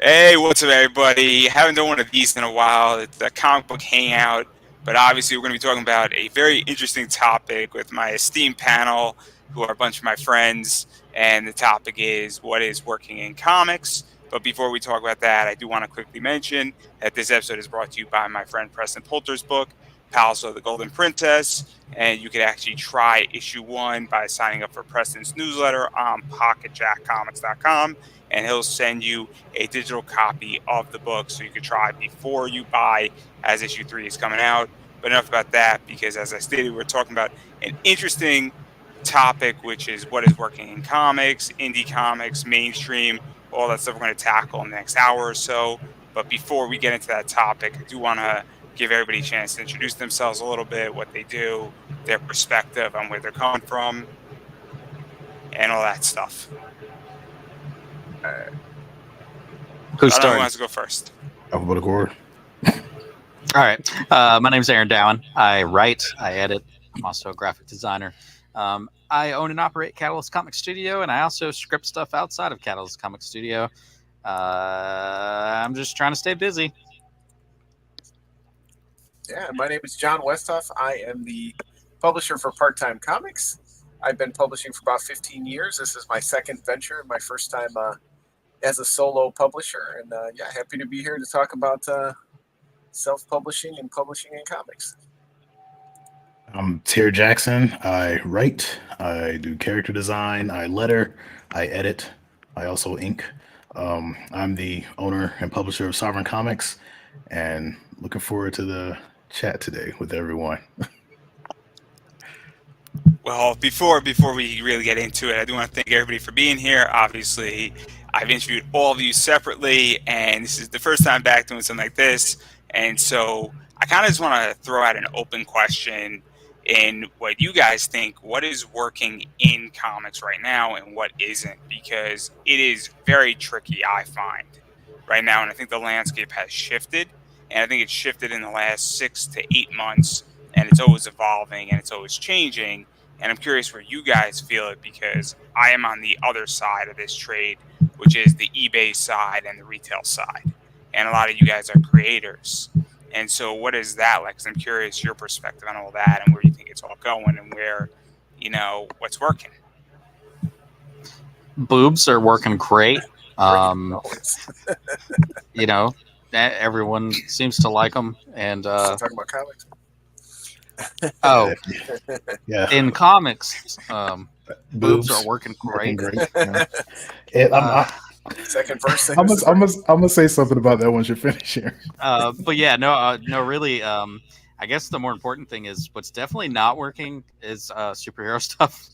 Hey, what's up, everybody? Haven't done one of these in a while. It's a comic book hangout, but obviously, we're going to be talking about a very interesting topic with my esteemed panel, who are a bunch of my friends. And the topic is what is working in comics. But before we talk about that, I do want to quickly mention that this episode is brought to you by my friend Preston Poulter's book, Palace of the Golden Princess. And you could actually try issue one by signing up for Preston's newsletter on pocketjackcomics.com, and he'll send you a digital copy of the book so you can try before you buy as issue three is coming out. But enough about that, because as I stated, we're talking about an interesting topic, which is what is working in comics, indie comics, mainstream, all that stuff we're going to tackle in the next hour or so. But before we get into that topic, I do want to give everybody a chance to introduce themselves a little bit, what they do, their perspective on where they're coming from, and all that stuff. Who's Who starting? wants to go first? Alphabetical order. All right. My name's Aaron Dowan. I write, I edit. I'm also a graphic designer. I own and operate Catalyst Comic Studio, and I also script stuff outside of Catalyst Comic Studio. I'm just trying to stay busy. Yeah, my name is John Westhoff. I am the publisher for Part Time Comics. I've been publishing for about 15 years. This is my second venture, my first time as a solo publisher. And happy to be here to talk about self-publishing and publishing in comics. I'm Terry Jackson. I write, I do character design, I letter, I edit, I also ink. I'm the owner and publisher of Sovereign Comics, and looking forward to the chat today with everyone. Well, before we really get into it, I do want to thank everybody for being here. Obviously, I've interviewed all of you separately, and this is the first time back doing something like this. And so I kind of just want to throw out an open question in what you guys think, what is working in comics right now and what isn't, because it is very tricky, I find, right now. And I think the landscape has shifted, and I think it's shifted in the last 6 to 8 months, and it's always evolving and it's always changing. And I'm curious where you guys feel it, because I am on the other side of this trade, which is the eBay side and the retail side. And a lot of you guys are creators. And so what is that like? 'Cause I'm curious your perspective on all that and where you think it's all going and where, what's working. Boobs are working great. Everyone seems to like them. And talking about comics. Yeah. In comics, boobs are working great. Yeah. Second verse. I'm gonna say something about that once you're finished here. But yeah, no, really. I guess the more important thing is what's definitely not working is superhero stuff.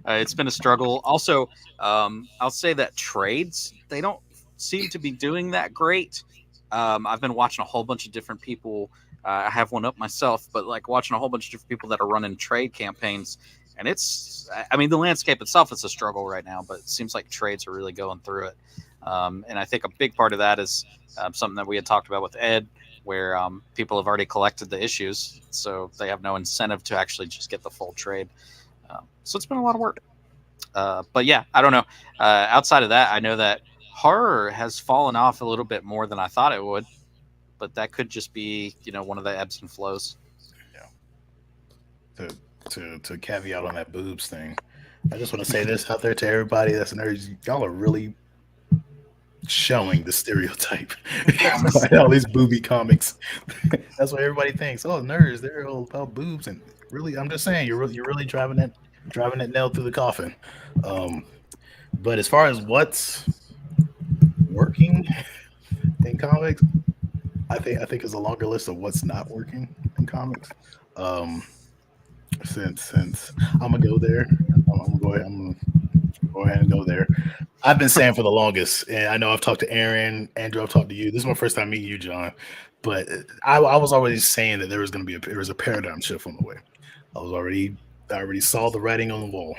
It's been a struggle. Also, I'll say that trades, they don't seem to be doing that great. I've been watching a whole bunch of different people. I have one up myself, but like watching a whole bunch of different people that are running trade campaigns. And the landscape itself is a struggle right now, but it seems like trades are really going through it. And I think a big part of that is something that we had talked about with Ed, where people have already collected the issues, so they have no incentive to actually just get the full trade. So it's been a lot of work. But yeah, I don't know. Outside of that, I know that horror has fallen off a little bit more than I thought it would, but that could just be, one of the ebbs and flows. Yeah. To caveat on that boobs thing, I just want to say this out there to everybody that's nerds. Y'all are really showing the stereotype. All these booby comics. That's what everybody thinks. Oh, nerds, they're all about boobs, and really, I'm just saying, you're really driving that nail through the coffin. But as far as what's working in comics, I think there's a longer list of what's not working in comics. Since I'm gonna go there, I'm gonna go ahead and go there. I've been saying for the longest, and I know I've talked to Aaron, Andrew, I've talked to you. This is my first time meeting you, John. But I was already saying that there was a paradigm shift on the way. I already saw the writing on the wall,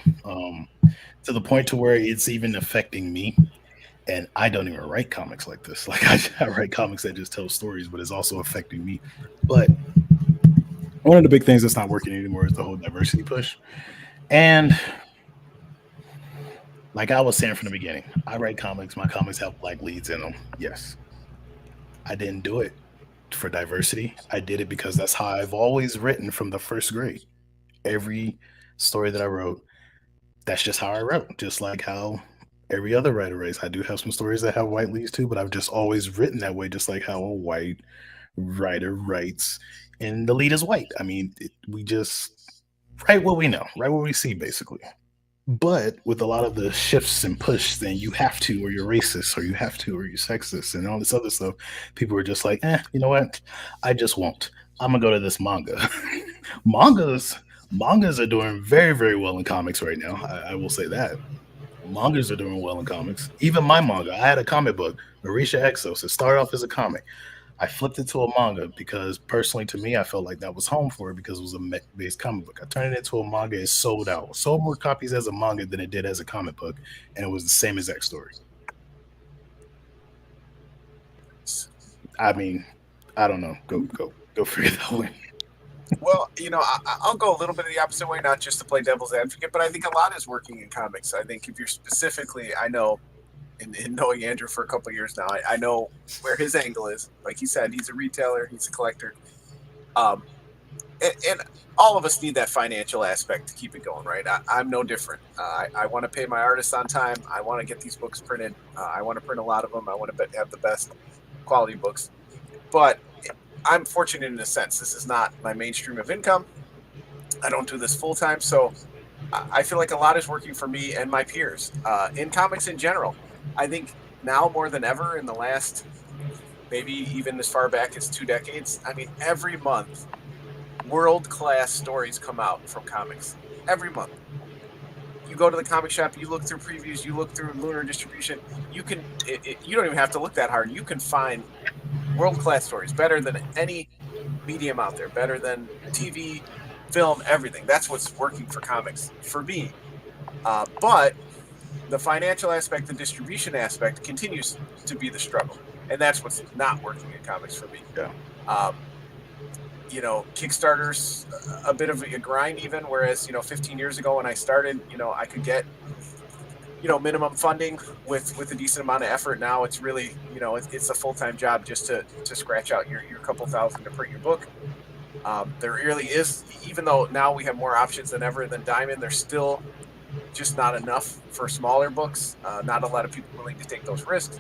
to the point to where it's even affecting me. And I don't even write comics like this. Like I write comics that just tell stories, but it's also affecting me. But one of the big things that's not working anymore is the whole diversity push. And like I was saying from the beginning, I write comics. My comics have black leads in them. Yes, I didn't do it for diversity. I did it because that's how I've always written from the first grade. Every story that I wrote, that's just how I wrote. Just like how every other writer writes. I do have some stories that have white leads too, but I've just always written that way, just like how a white writer writes, and the lead is white. I mean, we just write what we know, write what we see, basically. But with a lot of the shifts and push, then you have to, or you're racist, or you have to, or you're sexist, and all this other stuff. People are just like, you know what? I just won't. I'm gonna go to this manga. mangas, mangas are doing very, very well in comics right now. I will say that mangas are doing well in comics. Even my manga, I had a comic book, Marisha Exos. It started off as a comic. I flipped it to a manga because personally to me, I felt like that was home for it because it was a mech-based comic book. I turned it into a manga. It sold out. Sold more copies as a manga than it did as a comic book. And it was the same exact story. I mean, I don't know. Go figure that one. Well, I'll go a little bit of the opposite way, not just to play devil's advocate, but I think a lot is working in comics. I think if you're specifically, I know, in knowing Andrew for a couple of years now, I know where his angle is. Like he said, he's a retailer, he's a collector. And all of us need that financial aspect to keep it going, right? I'm no different. I want to pay my artists on time. I want to get these books printed. I want to print a lot of them. I want to have the best quality books. But I'm fortunate in a sense. This is not my mainstream of income. I don't do this full time. So I feel like a lot is working for me and my peers in comics in general. I think now more than ever in the last, maybe even as far back as 2 decades, I mean, every month, world-class stories come out from comics. Every month. You go to the comic shop, you look through previews, you look through Lunar Distribution, you don't even have to look that hard. You can find world-class stories, better than any medium out there, better than TV, film, everything. That's what's working for comics, for me. But the financial aspect, the distribution aspect continues to be the struggle. And that's what's not working in comics for me. Yeah. Kickstarter's a bit of a grind even, whereas, 15 years ago when I started, I could get, minimum funding with a decent amount of effort. Now it's really, it's a full-time job just to scratch out your couple thousand to print your book. There really is, even though now we have more options than ever than Diamond, there's still just not enough for smaller books. Not a lot of people willing to take those risks.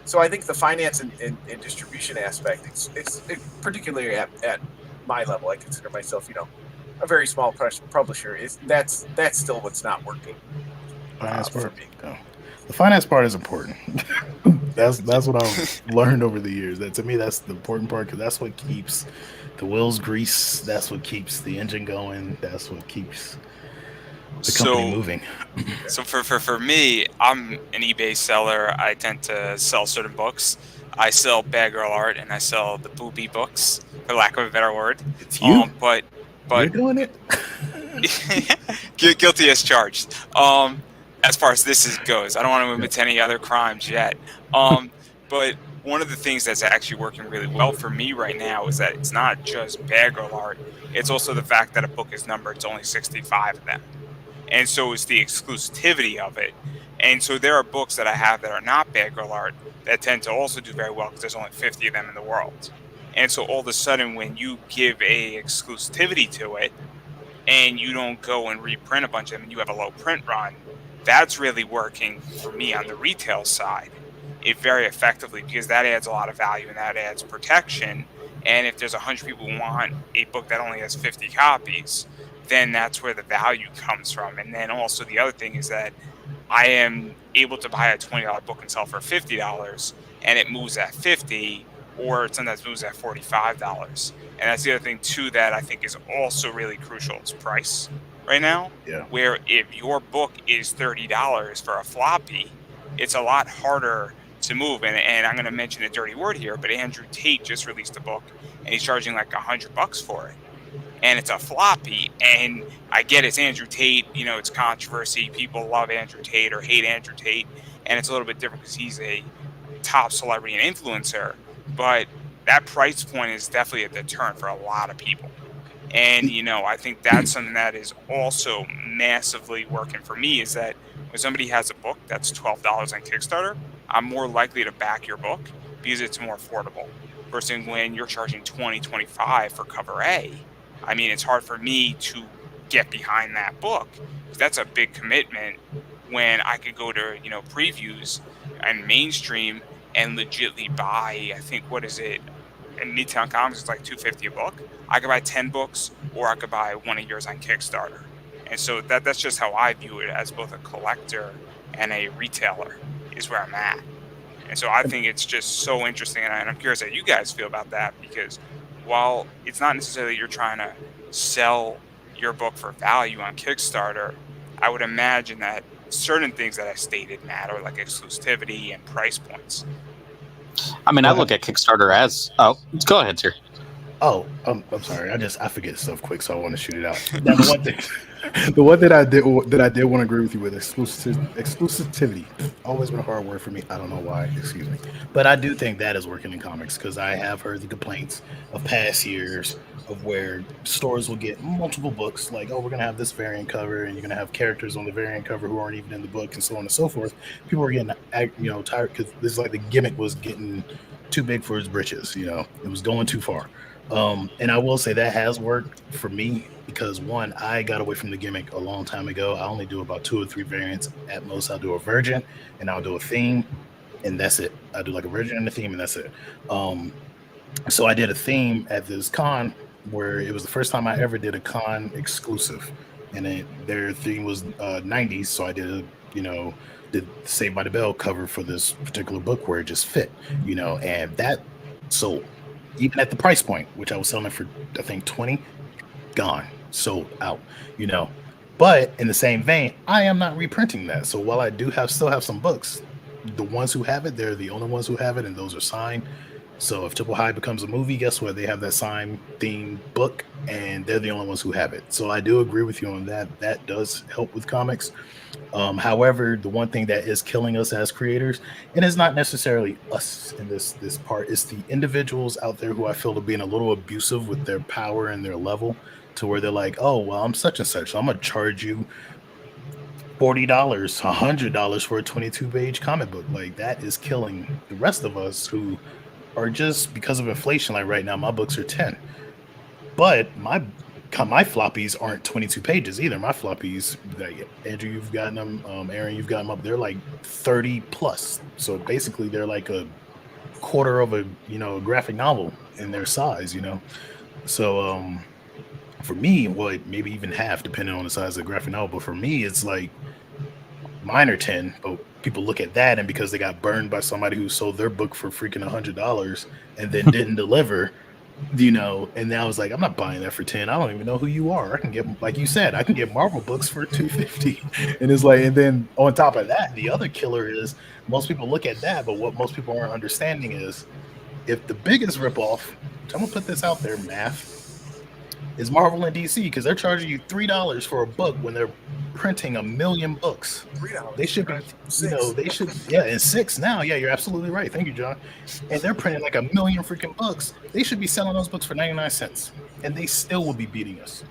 So I think the finance and distribution aspect, it's particularly at my level, I consider myself, a very small publisher. That's still what's not working. Finance part. The finance part is important. that's what I've learned over the years. That to me, that's the important part because that's what keeps the wheels greased. That's what keeps the engine going. That's what keeps the company moving. So for me, I'm an eBay seller. I tend to sell certain books. I sell Bad Girl Art and I sell the booby books, for lack of a better word. It's you. But you're doing it. Guilty as charged. As far as this goes, I don't want to admit to any other crimes yet. But one of the things that's actually working really well for me right now is that it's not just Bad Girl Art. It's also the fact that a book is numbered. It's only 65 of them. And so is the exclusivity of it. And so there are books that I have that are not Bad Girl Art that tend to also do very well because there's only 50 of them in the world. And so all of a sudden, when you give a exclusivity to it and you don't go and reprint a bunch of them and you have a low print run, that's really working for me on the retail side. It very effectively because that adds a lot of value and that adds protection. And if there's 100 people who want a book that only has 50 copies, then that's where the value comes from. And then also the other thing is that I am able to buy a $20 book and sell for $50 and it moves at 50 or it sometimes moves at $45. And that's the other thing too that I think is also really crucial is price right now. Yeah. Where if your book is $30 for a floppy, it's a lot harder to move. And I'm going to mention a dirty word here, but Andrew Tate just released a book and he's charging like $100 for it. And it's a floppy, and I get it's Andrew Tate, it's controversy. People love Andrew Tate or hate Andrew Tate, and it's a little bit different because he's a top celebrity and influencer. But that price point is definitely a deterrent for a lot of people. And, I think that's something that is also massively working for me is that when somebody has a book that's $12 on Kickstarter, I'm more likely to back your book because it's more affordable. Versus when you're charging $20, $25 for cover A, I mean, it's hard for me to get behind that book. That's a big commitment when I could go to, previews and mainstream and legitly buy, I think, what is it? In Midtown Comics, it's like $250 a book. I could buy 10 books, or I could buy one of yours on Kickstarter. And so that's just how I view it as both a collector and a retailer is where I'm at. And so I think it's just so interesting, and I'm curious how you guys feel about that, because while it's not necessarily you're trying to sell your book for value on Kickstarter, I would imagine that certain things that I stated matter, like exclusivity and price points. I mean, I look at Kickstarter as... Oh, go ahead, sir. Oh, I'm sorry. I forget stuff quick, so I want to shoot it out. Now, the one that I did want to agree with you with exclusivity. Always been a hard word for me. I don't know why. Excuse me, but I do think that is working in comics, because I have heard the complaints of past years of where stores will get multiple books, like, oh, we're gonna have this variant cover, and you're gonna have characters on the variant cover who aren't even in the book, and so on and so forth. People are getting tired, because this is like the gimmick was getting too big for its britches. It was going too far. And I will say that has worked for me, because one, I got away from the gimmick a long time ago. I only do about 2 or 3 variants at most. I'll do a virgin and I'll do a theme, and that's it. I do like a virgin and a theme, and that's it. So I did a theme at this con where it was the first time I ever did a con exclusive, and their theme was 90s. So I did did Saved by the Bell cover for this particular book where it just fit, and that sold. Even at the price point, which I was selling it for, I think, 20, gone, sold out, But in the same vein, I am not reprinting that. So while I do still have some books, the ones who have it, they're the only ones who have it, and those are signed. So if Triple High becomes a movie, guess what? They have that signed themed book, and they're the only ones who have it. So I do agree with you on that. That does help with comics. However, the one thing that is killing us as creators, and it's not necessarily us in this part, is the individuals out there who I feel are being a little abusive with their power and their level, to where they're like, oh, well, I'm such and such, so I'm gonna charge you $40, $100 for a 22-page comic book. Like, that is killing the rest of us who are just, because of inflation, like right now my books are 10, but my floppies aren't 22 pages either. My floppies, like, Andrew, you've gotten them, Aaron, you've gotten them up, they're like 30 plus. So basically they're like a quarter of a graphic novel in their size. So for me, well, maybe even half, depending on the size of the graphic novel, but for me it's like mine are 10, but people look at that, and because they got burned by somebody who sold their book for freaking $100 and then didn't deliver, and now I was like, I'm not buying that for 10. I don't even know who you are. I can get, like you said, I can get Marvel books for $250. And it's like, and then on top of that, the other killer is, most people look at that, but what most people aren't understanding is, if the biggest ripoff, I'm gonna put this out there, math, is Marvel and DC, because they're charging you $3 for a book when they're printing 1 million books. $3. They should be, and 6 now. Yeah, you're absolutely right. Thank you, John. And they're printing like 1 million freaking books. They should be selling those books for 99 cents, and they still will be beating us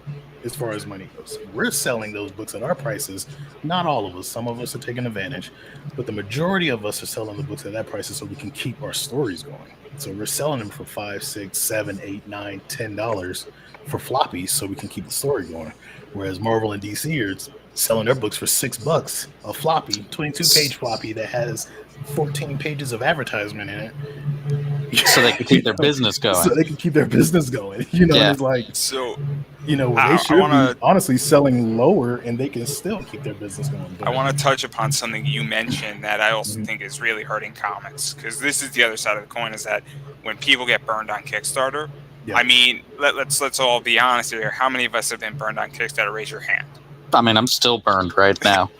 as far as money goes. We're selling those books at our prices. Not all of us. Some of us are taking advantage, but the majority of us are selling the books at that prices so we can keep our stories going. So we're selling them for $5, $6, $7, $8, $9, $10 for floppies so we can keep the story going. Whereas Marvel and DC are selling their books for $6 a floppy, 22-page floppy that has 14 pages of advertisement in it. So they can keep their business going. So they can keep their business going. It's like, so they should be honestly selling lower, and they can still keep their business going. I want to touch upon something you mentioned that I also think is really hurting comics, because this is the other side of the coin, is that when people get burned on Kickstarter, I mean, let's all be honest here. How many of us have been burned on Kickstarter? Raise your hand. I mean, I'm still burned right now.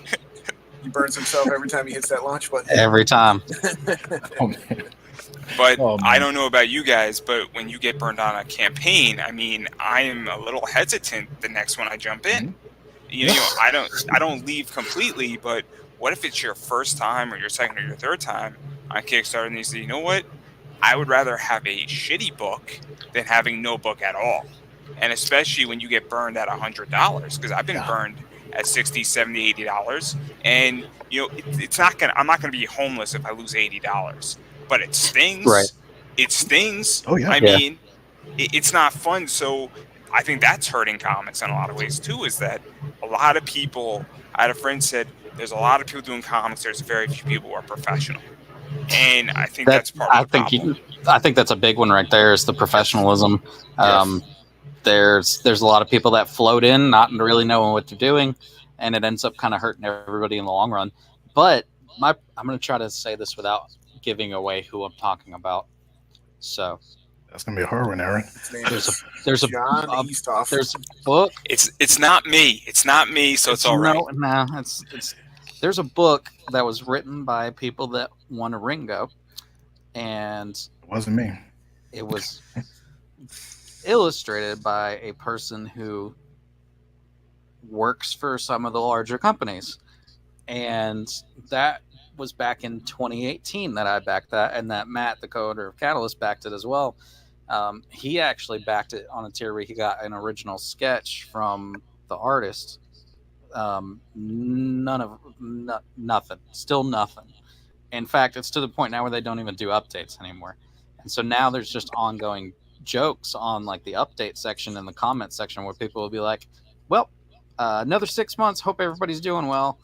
He burns himself every time he hits that launch button. Every time. Oh, man. But I don't know about you guys, but when you get burned on a campaign, I mean, I am a little hesitant the next one I jump in. I don't leave completely, but what if it's your first time or your second or your third time on Kickstarter, and you say, you know what? I would rather have a shitty book than having no book at all. And especially when you get burned at $100, because I've been burned at $60, $70, $80. And it's not gonna. I'm not gonna be homeless if I lose $80. But it stings. Right. It stings. Oh, yeah. I Yeah. mean, it's not fun. So I think that's hurting comics in a lot of ways too. Is that a lot of people? I had a friend said there's a lot of people doing comics. There's very few people who are professional, and I think that's part of the problem. I think that's a big one right there. Is the professionalism. There's a lot of people that float in, not really knowing what they're doing, and it ends up kind of hurting everybody in the long run. But I'm going to try to say this without giving away who I'm talking about. So That's gonna be a hard one, Aaron. His name there's is a John Eastoff. there's a book. It's not me. It's not me. So it's all right. No, it's there's a book that was written by people that won a Ringo, and It wasn't me. it was illustrated by a person who works for some of the larger companies, and that was back in 2018 that I backed that, and that Matt, the coder of Catalyst, backed it as well. He actually backed it on a tier where he got an original sketch from the artist. Nothing, still nothing. In fact, it's to the point now where they don't even do updates anymore, and so now there's just ongoing jokes on like the update section and the comment section where people will be like, well, another 6 months, hope everybody's doing well.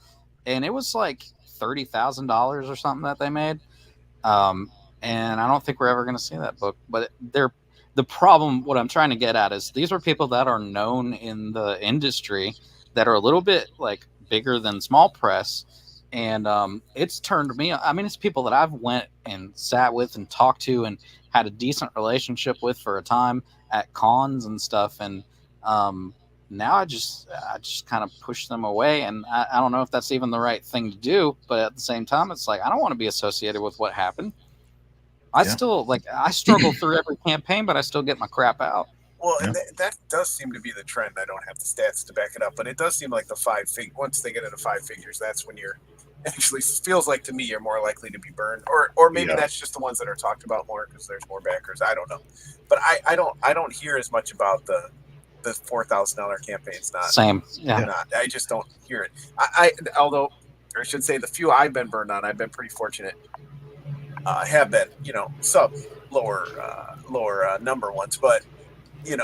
And it was like $30,000 or something that they made, and I don't think we're ever going to see that book. But the problem, what I'm trying to get at is these are people that are known in the industry that are a little bit like bigger than small press, and it's turned me. I mean, it's people that I've went and sat with and talked to and had a decent relationship with for a time at cons and stuff, and now I just kind of push them away, and I don't know if that's even the right thing to do, but at the same time, it's like I don't want to be associated with what happened. I still I struggle through every campaign, but I still get my crap out. Well, and that does seem to be the trend. I don't have the stats to back it up, but it does seem like once they get into 5 figures, that's when you're actually feels like to me you're more likely to be burned, or maybe that's just the ones that are talked about more because there's more backers. I don't know, but I don't hear as much about the $4,000 campaigns. Same. I just don't hear it. Although I should say the few I've been burned on, I've been pretty fortunate. Have been sub lower number ones, but it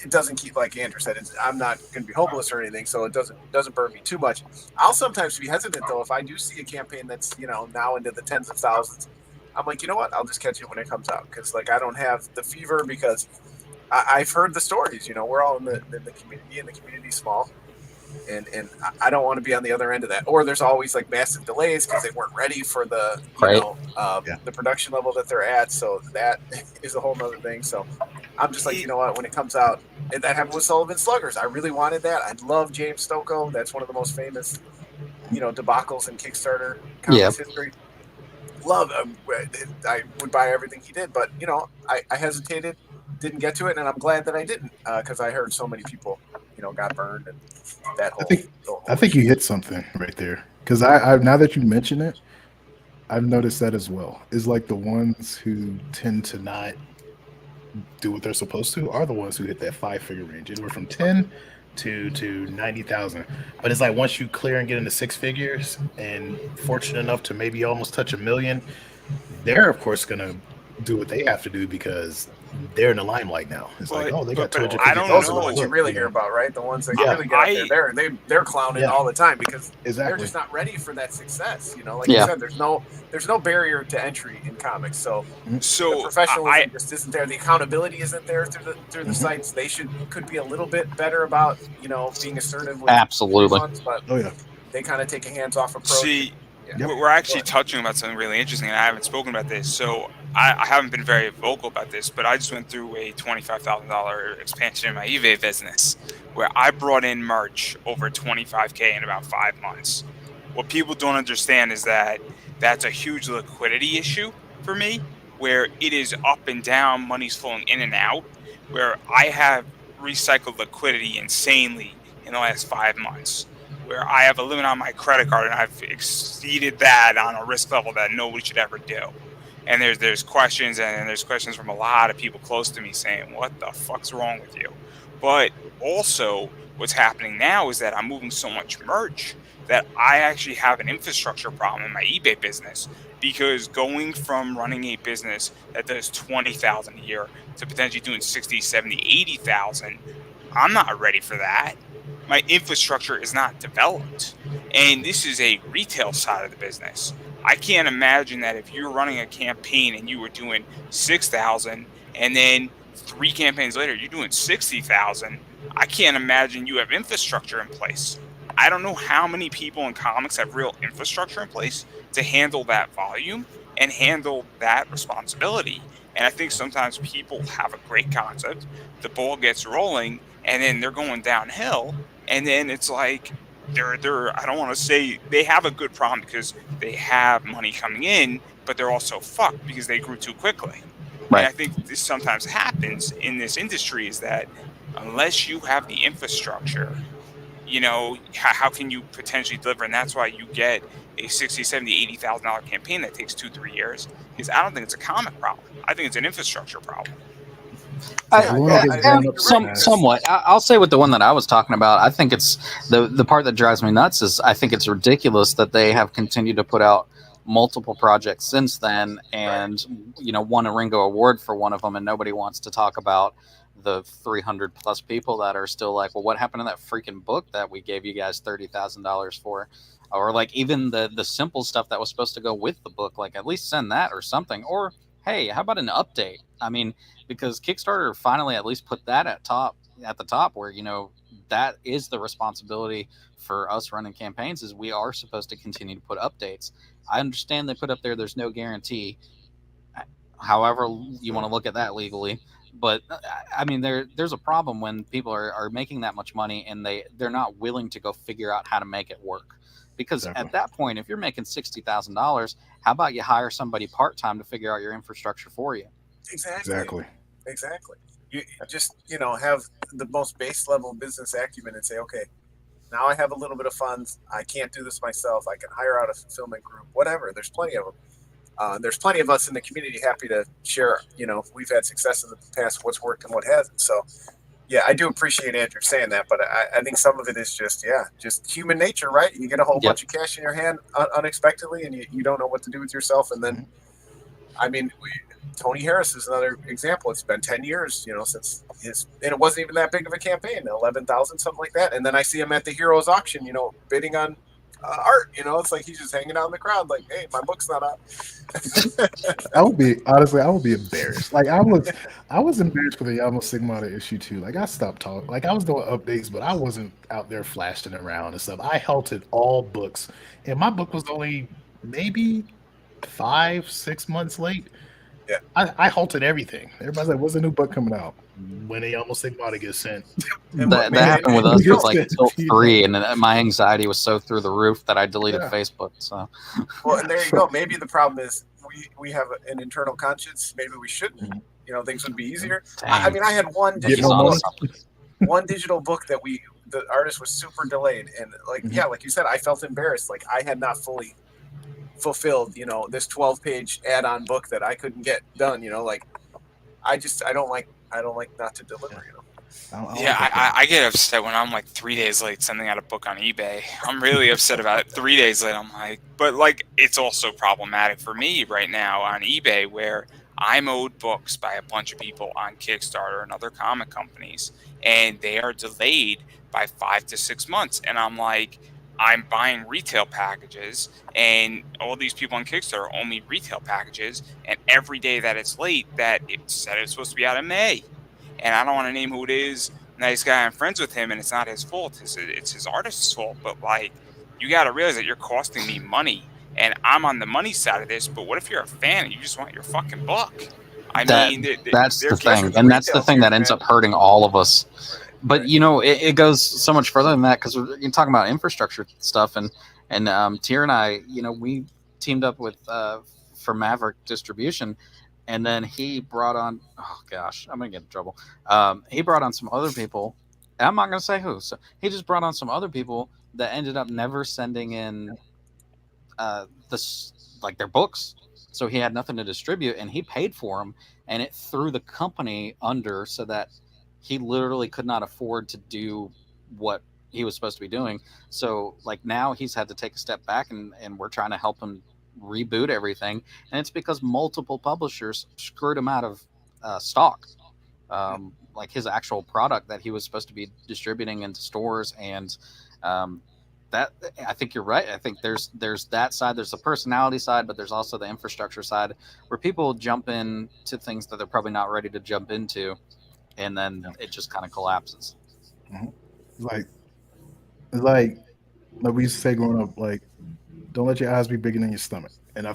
doesn't keep, like Andrew said, I'm not going to be hopeless or anything, so it doesn't burn me too much. I'll sometimes be hesitant though if I do see a campaign that's now into the tens of thousands. I'm like, you know what? I'll just catch it when it comes out because I don't have the fever because I've heard the stories. We're all in the community, and the community's small, and I don't want to be on the other end of that. Or there's always like massive delays because they weren't ready for the the production level that they're at. So that is a whole nother thing. So I'm just like, you know what? When it comes out, and that happened with Sullivan Sluggers. I really wanted that. I love James Stocco. That's one of the most famous, debacles in Kickstarter comics history. Love him. I would buy everything he did, but I hesitated. Didn't get to it, and I'm glad that I didn't because I heard so many people, got burned, and that whole. I think you hit something right there because I now that you mention it, I've noticed that as well. Is like the ones who tend to not do what they're supposed to are the ones who hit that 5-figure range, anywhere from 10 to 90,000. But it's like once you clear and get into 6 figures, and fortunate enough to maybe almost touch $1 million, they're of course gonna do what they have to do because they're in the limelight now. It's they got 250,000. I don't Those know are the ones you really hear about, right? The ones that Yeah. really get out there. They're clowning all the time because they're Exactly. just not ready for that success. Like you said, there's no barrier to entry in comics. So the professionalism just isn't there. The accountability isn't there through the sites. They could be a little bit better about being assertive with Absolutely. refunds, but they kind of take a hands-off approach. See, we're actually touching about something really interesting, and I haven't spoken about this. So I haven't been very vocal about this, but I just went through a $25,000 expansion in my eBay business where I brought in merch over $25K in about 5 months. What people don't understand is that that's a huge liquidity issue for me, where it is up and down, money's flowing in and out, where I have recycled liquidity insanely in the last 5 months, where I have a limit on my credit card and I've exceeded that on a risk level that nobody should ever do. And there's questions, and there's questions from a lot of people close to me saying, what the fuck's wrong with you? But also, what's happening now is that I'm moving so much merch that I actually have an infrastructure problem in my eBay business, because going from running a business that does 20,000 a year to potentially doing 60, 70, 80,000, I'm not ready for that. My infrastructure is not developed. And this is a retail side of the business. I can't imagine that if you're running a campaign and you were doing 6,000 and then 3 campaigns later you're doing 60,000, I can't imagine you have infrastructure in place. I don't know how many people in comics have real infrastructure in place to handle that volume and handle that responsibility. And I think sometimes people have a great concept, the ball gets rolling, and then they're going downhill, and then it's like they're I don't want to say they have a good problem because they have money coming in, but they're also fucked because they grew too quickly. And Right. I think this sometimes happens in this industry, is that unless you have the infrastructure, how can you potentially deliver? And that's why you get a 60, 70, $80,000 campaign that takes 2, 3 years, because I don't think it's a comic problem. I think it's an infrastructure problem. Yeah, we wanna get grown up fast. Somewhat. I'll say with the one that I was talking about, I think it's the part that drives me nuts is I think it's ridiculous that they have continued to put out multiple projects since then, and won a Ringo Award for one of them, and nobody wants to talk about the 300 plus people that are still like, well, what happened to that freaking book that we gave you guys $30,000 for? Or like even the simple stuff that was supposed to go with the book, like at least send that or something. Or hey, how about an update? I mean, because Kickstarter finally at least put that at the top where that is the responsibility for us running campaigns, is we are supposed to continue to put updates. I understand they put up there's no guarantee, however you want to look at that legally, but I mean there's a problem when people are making that much money and they're not willing to go figure out how to make it work. Because Exactly. at that point, if you're making $60,000, how about you hire somebody part-time to figure out your infrastructure for you? Exactly. You just have the most base level business acumen and say, okay, now I have a little bit of funds. I can't do this myself. I can hire out a fulfillment group, whatever. There's plenty of them. There's plenty of us in the community happy to share. We've had success in the past, what's worked and what hasn't. So, yeah, I do appreciate Andrew saying that, but I think some of it is just human nature, right? You get a whole bunch of cash in your hand unexpectedly, and you don't know what to do with yourself. And then, I mean, Tony Harris is another example. It's been 10 years, since and it wasn't even that big of a campaign, 11,000, something like that. And then I see him at the Heroes auction, bidding on art. It's like he's just hanging out in the crowd, like, hey, my book's not out. I would be embarrassed. Like I was embarrassed for the Yama Sigmata issue too. Like I stopped talking. Like I was doing updates, but I wasn't out there flashing around and stuff. I halted all books, and my book was only maybe 5-6 months late. Yeah, I halted everything. Everybody's like, "What's the new book coming out?" When the Yama Sigmata gets sent. That happened with us with like Tilt 3, and my anxiety was so through the roof that I deleted Facebook. So, well, and there you go. Maybe the problem is we have an internal conscience. Maybe we shouldn't. Things would be easier. I mean, I had one digital book that the artist was super delayed, and like you said, I felt embarrassed. Like I had not fully fulfilled this 12-page add-on book that I couldn't get done. Like I don't like not to deliver. I get upset when I'm like 3 days late sending out a book on eBay. I'm really upset about it. 3 days late, I'm like, but like it's also problematic for me right now on eBay, where I'm owed books by a bunch of people on Kickstarter and other comic companies, and they are delayed by 5 to 6 months, and I'm like, I'm buying retail packages, and all these people on Kickstarter owe me retail packages, and every day that it's late, that it said it's supposed to be out in May. And I don't want to name who it is. Nice guy, I'm friends with him, and it's not his fault. It's his artist's fault. But like, you got to realize that you're costing me money, and I'm on the money side of this. But what if you're a fan and you just want your fucking book? that's the thing, and that's the thing that ends up hurting all of us. But it goes so much further than that, because you're talking about infrastructure stuff, and Tier and I, we teamed up with for Maverick Distribution, and then he brought on, oh gosh, I'm gonna get in trouble. He brought on some other people. I'm not gonna say who. So he just brought on some other people that ended up never sending in their books, so he had nothing to distribute, and he paid for them, and it threw the company under, so that he literally could not afford to do what he was supposed to be doing. So like now he's had to take a step back, and we're trying to help him reboot everything. And it's because multiple publishers screwed him out of stock. Like his actual product that he was supposed to be distributing into stores, and that I think you're right. I think there's that side, there's the personality side, but there's also the infrastructure side where people jump into things that they're probably not ready to jump into, and then it just kind of collapses. Mm-hmm. It's like we used to say growing up, like, don't let your eyes be bigger than your stomach. And I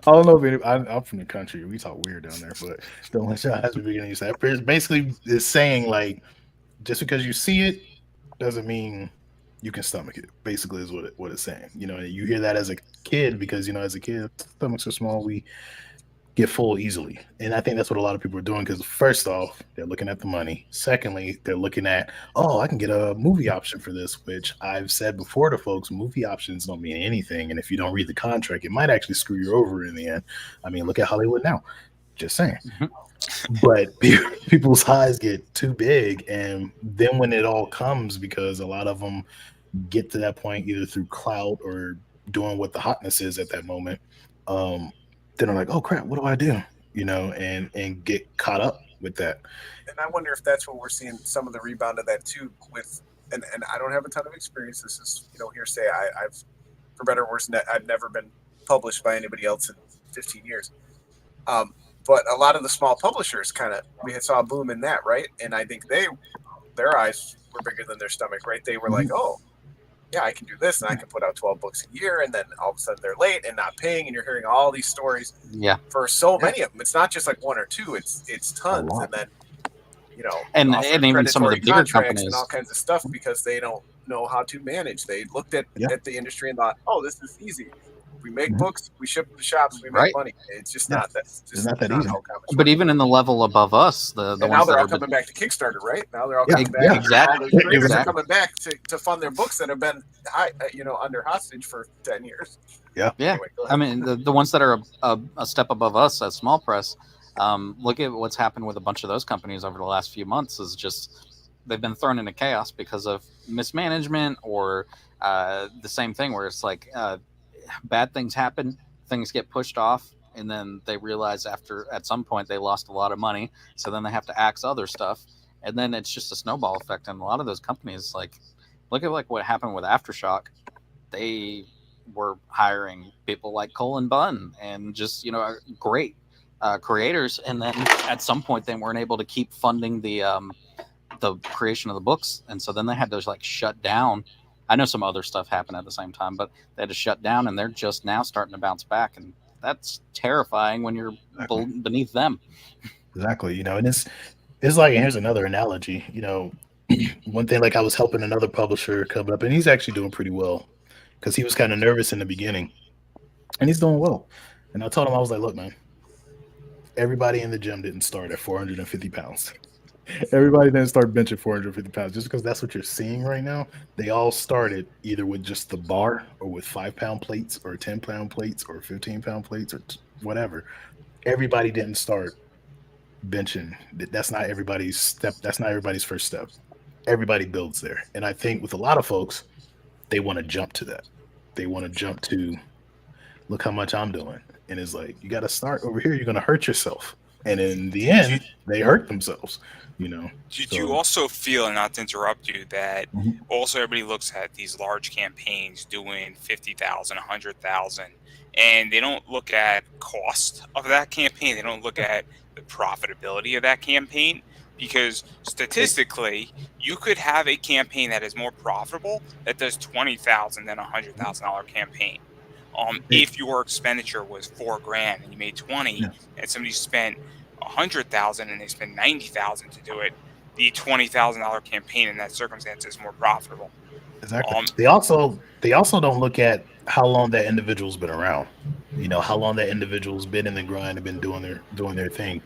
don't know if I'm from the country. We talk weird down there, but don't let your eyes be bigger than your stomach. Basically, it's saying like just because you see it doesn't mean you can stomach it. Basically, is what it's saying. You know, you hear that as a kid because as a kid, stomachs are small. We get full easily, and I think that's what a lot of people are doing. Because first off, they're looking at the money. Secondly, they're looking at, oh, I can get a movie option for this, which I've said before to folks, movie options don't mean anything, and if you don't read the contract, it might actually screw you over in the end. I mean, look at Hollywood now. Just saying. But people's eyes get too big, and then when it all comes, because a lot of them get to that point either through clout or doing what the hotness is at that moment, then I'm like, oh crap, what do I do? And get caught up with that. And I wonder if that's what we're seeing, some of the rebound of that too. With and I don't have a ton of experience. This is hearsay. I've, for better or worse, I've never been published by anybody else in 15 years. But a lot of the small publishers we had saw a boom in that, right? And I think their eyes were bigger than their stomach, right? They were like, oh, yeah, I can do this, and I can put out 12 books a year, and then all of a sudden they're late and not paying, and you're hearing all these stories. Yeah. For so many of them, it's not just like one or two; it's tons, and then and even some of the bigger companies and all kinds of stuff because they don't know how to manage. They looked at the industry and thought, oh, this is easy. We make books, we ship to the shops, we make money. It's just not that easy. But even in the level above us, the and ones now they're that all coming back to Kickstarter, right? Now they're all coming back. Exactly. They're coming back to fund their books that have been under hostage for 10 years. Yeah. Anyway, I mean, the ones that are a step above us as small press, look at what's happened with a bunch of those companies over the last few months. Is just they've been thrown into chaos because of mismanagement or the same thing where it's like bad things happen, things get pushed off, and then they realize at some point they lost a lot of money, so then they have to axe other stuff, and then it's just a snowball effect. And a lot of those companies, like look at what happened with Aftershock. They were hiring people like Colin Bunn and just great creators, and then at some point they weren't able to keep funding the creation of the books, and so then they had to shut down. I know some other stuff happened at the same time, but they had to shut down, and they're just now starting to bounce back, and that's terrifying when you're beneath them. Exactly, and it's like, and here's another analogy. One thing, like I was helping another publisher come up, and he's actually doing pretty well because he was kind of nervous in the beginning, and he's doing well. And I told him, I was like, look, man, everybody in the gym didn't start at 450 pounds. Everybody didn't start benching 450 pounds just because that's what you're seeing right now. They all started either with just the bar or with 5-pound plates or 10-pound plates or 15-pound plates or whatever. Everybody didn't start benching. That's not everybody's step. That's not everybody's first step. Everybody builds there. And I think with a lot of folks, they want to jump to that. They want to jump to, look how much I'm doing. And it's like, you got to start over here. You're going to hurt yourself. And in the end, they hurt themselves. Did you also feel, and not to interrupt you, that also everybody looks at these large campaigns doing 50,000, 100,000, and they don't look at cost of that campaign. They don't look at the profitability of that campaign, because statistically, you could have a campaign that is more profitable that does $20,000 than a $100,000 campaign. If your expenditure was $4,000 and you made 20, and somebody spent $100,000 and they spend $90,000 to do it, the $20,000 campaign in that circumstance is more profitable. Exactly. They also don't look at how long that individual's been around. How long that individual's been in the grind and been doing their thing.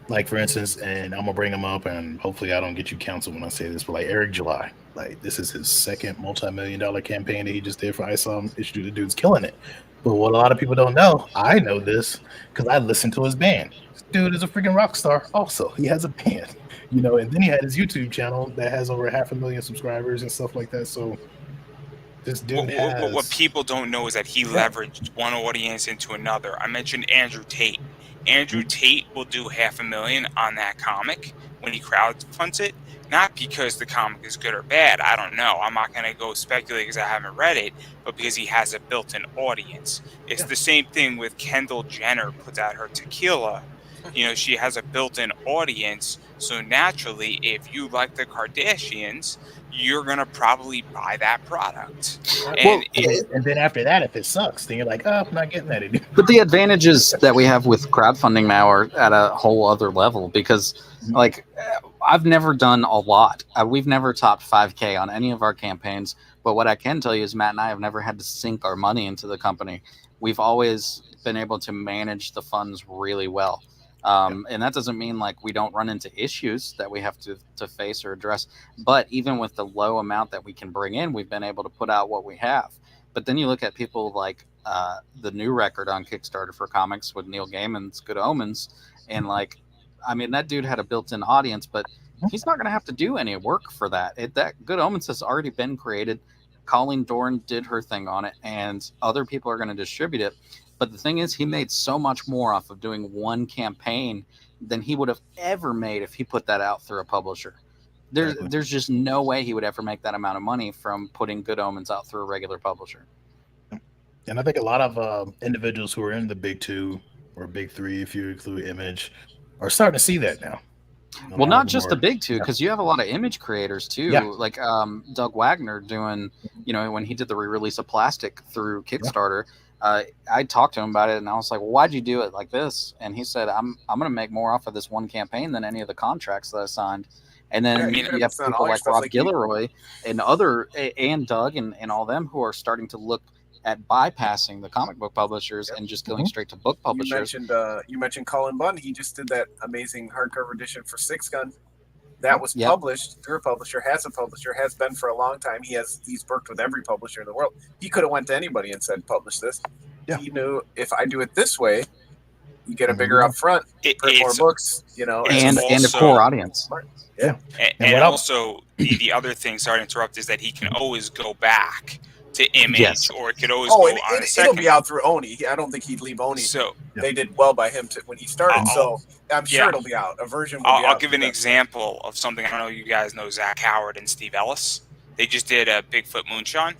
Like, for instance, and I'm gonna bring him up, and hopefully I don't get you canceled when I say this, but like Eric July, like this is his second multi-million-dollar campaign that he just did for ISOM issue. The dude's killing it. But what a lot of people don't know, I know this because I listen to his band. This dude is a freaking rock star. Also, he has a band. And then he had his YouTube channel that has over 500,000 subscribers and stuff like that. So this dude what people don't know is that he leveraged one audience into another. I mentioned Andrew Tate. Andrew Tate will do 500,000 on that comic when he crowdfunds it, not because the comic is good or bad. I don't know. I'm not going to go speculate because I haven't read it, but because he has a built-in audience. It's the same thing with Kendall Jenner puts out her tequila. She has a built-in audience. So naturally, if you like the Kardashians, you're going to probably buy that product. And then after that, if it sucks, then you're like, oh, I'm not getting that anymore. But the advantages that we have with crowdfunding now are at a whole other level because, like, I've never done a lot. We've never topped 5K on any of our campaigns. But what I can tell you is Matt and I have never had to sink our money into the company. We've always been able to manage the funds really well. And that doesn't mean like we don't run into issues that we have to face or address. But even with the low amount that we can bring in, we've been able to put out what we have. But then you look at people like the new record on Kickstarter for comics with Neil Gaiman's Good Omens. And like, I mean, that dude had a built-in audience, but he's not going to have to do any work for that. That Good Omens has already been created. Colleen Dorn did her thing on it, and other people are going to distribute it. But the thing is, he made so much more off of doing one campaign than he would have ever made if he put that out through a publisher. There's just no way he would ever make that amount of money from putting Good Omens out through a regular publisher. And I think a lot of individuals who are in the big two or big three, if you include Image, are starting to see that now. Well, not just the big two, because you have a lot of Image creators too, like Doug Wagner doing, when he did the re-release of Plastic through Kickstarter. I talked to him about it, and I was like, well, why'd you do it like this? And he said, I'm going to make more off of this one campaign than any of the contracts that I signed. And then you have people like Rob Guillory and Doug and all them who are starting to look at bypassing the comic book publishers and just going straight to book publishers. You mentioned Colin Bunn. He just did that amazing hardcover edition for Six Gun. That was published through a publisher, has been for a long time. He's worked with every publisher in the world. He could have went to anybody and said, publish this. Yeah. He knew if I do it this way, you get a bigger upfront, print more books, and a core audience. Yeah. And also the other thing, sorry to interrupt, is that he can always go back to Image, or it could always go on a second. It'll be out through Oni. I don't think he'd leave Oni. So they did well by him when he started. So I'm sure it'll be out. A version will be out. I'll give an example of something. I don't know if you guys know Zach Howard and Steve Ellis. They just did a Bigfoot Moonshine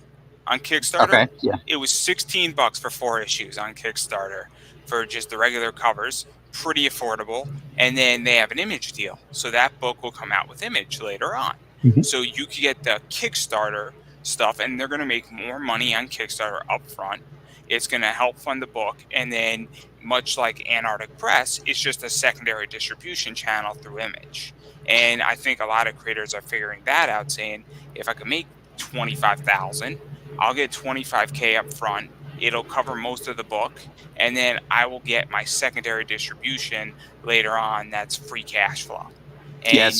on Kickstarter. Okay, yeah. It was $16 for 4 issues on Kickstarter for just the regular covers. Pretty affordable. And then they have an Image deal. So that book will come out with Image later on. Mm-hmm. So you can get the Kickstarter stuff, and they're going to make more money on Kickstarter up front. It's going to help fund the book, and then much like Antarctic Press, it's just a secondary distribution channel through Image. And I think a lot of creators are figuring that out, saying if I can make $25,000, I'll get $25K up front. It'll cover most of the book, and then I will get my secondary distribution later on. That's free cash flow. And,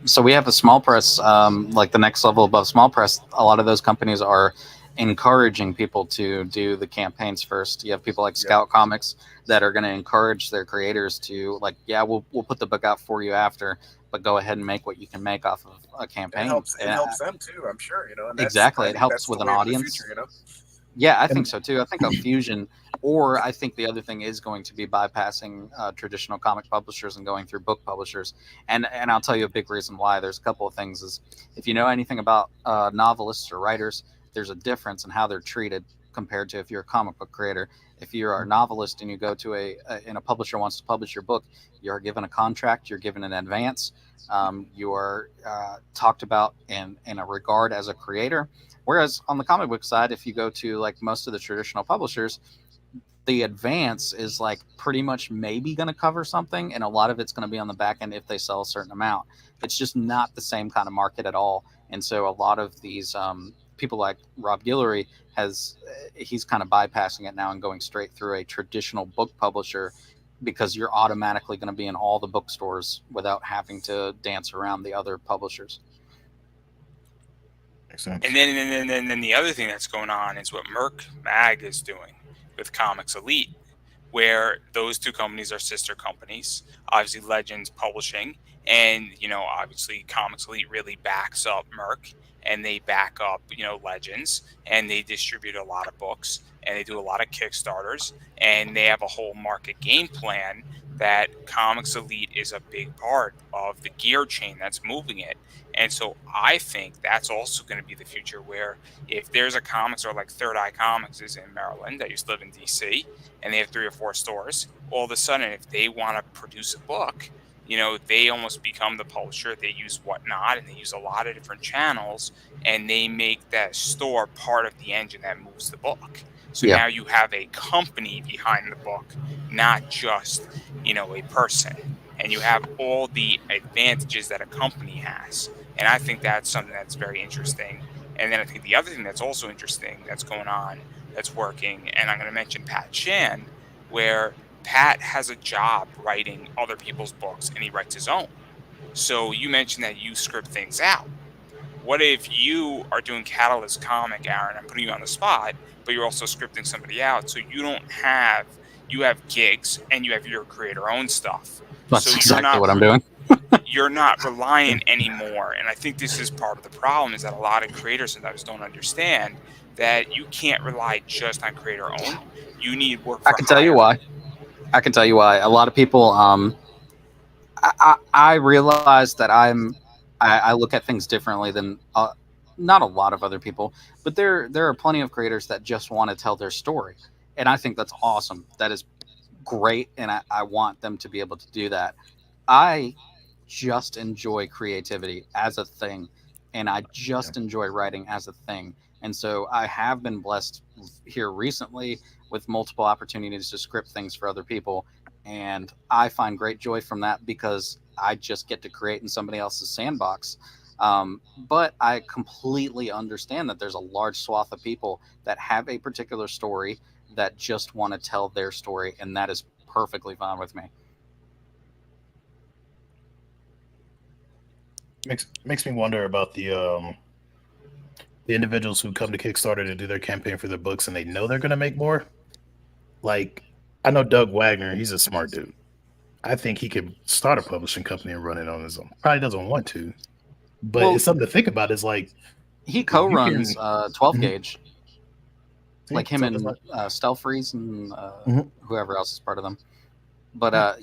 So we have a small press, like the next level above small press. A lot of those companies are encouraging people to do the campaigns first. You have people like Scout Comics that are going to encourage their creators to we'll put the book out for you after, but go ahead and make what you can make off of a campaign. It helps them too, I'm sure. And exactly, it helps with an audience. Future, Yeah, I think so too. I think a fusion, or I think the other thing is going to be bypassing traditional comic publishers and going through book publishers. And I'll tell you a big reason why. There's a couple of things. Is if you know anything about novelists or writers, there's a difference in how they're treated compared to if you're a comic book creator. If you're a novelist and you go to a publisher wants to publish your book, you're given a contract, you're given an advance, you are talked about in a regard as a creator. Whereas on the comic book side, if you go to like most of the traditional publishers, the advance is like pretty much maybe going to cover something, and a lot of it's going to be on the back end if they sell a certain amount. It's just not the same kind of market at all. And so a lot of these people like Rob Guillory he's kind of bypassing it now and going straight through a traditional book publisher, because you're automatically going to be in all the bookstores without having to dance around the other publishers. And then the other thing that's going on is what Merc Mag is doing with Comics Elite, where those two companies are sister companies. Obviously, Legends Publishing, and obviously, Comics Elite really backs up Merc, and they back up Legends, and they distribute a lot of books, and they do a lot of Kickstarters, and they have a whole market game plan that Comics Elite is a big part of the gear chain that's moving it. And so I think that's also going to be the future, where if there's a comic store like Third Eye Comics is in Maryland, I used to live in DC, and they have 3 or 4 stores, all of a sudden, if they want to produce a book, they almost become the publisher. They use Whatnot, and they use a lot of different channels, and they make that store part of the engine that moves the book. So now you have a company behind the book, not just, a person. And you have all the advantages that a company has. And I think that's something that's very interesting. And then I think the other thing that's also interesting that's going on, that's working, and I'm going to mention Pat Shan, where Pat has a job writing other people's books, and he writes his own. So you mentioned that you script things out. What if you are doing Catalyst Comic, Aaron? I'm putting you on the spot, but you're also scripting somebody out. So you have gigs, and you have your creator-owned stuff. That's so exactly what I'm doing. You're not reliant anymore. And I think this is part of the problem, is that a lot of creators sometimes don't understand that you can't rely just on creator-owned. You need work for I can tell you why. A lot of people, I realize that I look at things differently than not a lot of other people, but there are plenty of creators that just want to tell their story. And I think that's awesome. That is great. And I want them to be able to do that. I just enjoy creativity as a thing. And I just enjoy writing as a thing. And so I have been blessed here recently with multiple opportunities to script things for other people. And I find great joy from that, because I just get to create in somebody else's sandbox. But I completely understand that there's a large swath of people that have a particular story that just want to tell their story. And that is perfectly fine with me. Makes me wonder about the individuals who come to Kickstarter to do their campaign for their books, and they know they're going to make more. Like, I know Doug Wagner, he's a smart dude. I think he could start a publishing company and run it on his own. Probably doesn't want to, but it's something to think about. Is like he co-runs 12 Gauge, like him and Stelfreeze and whoever else is part of them. But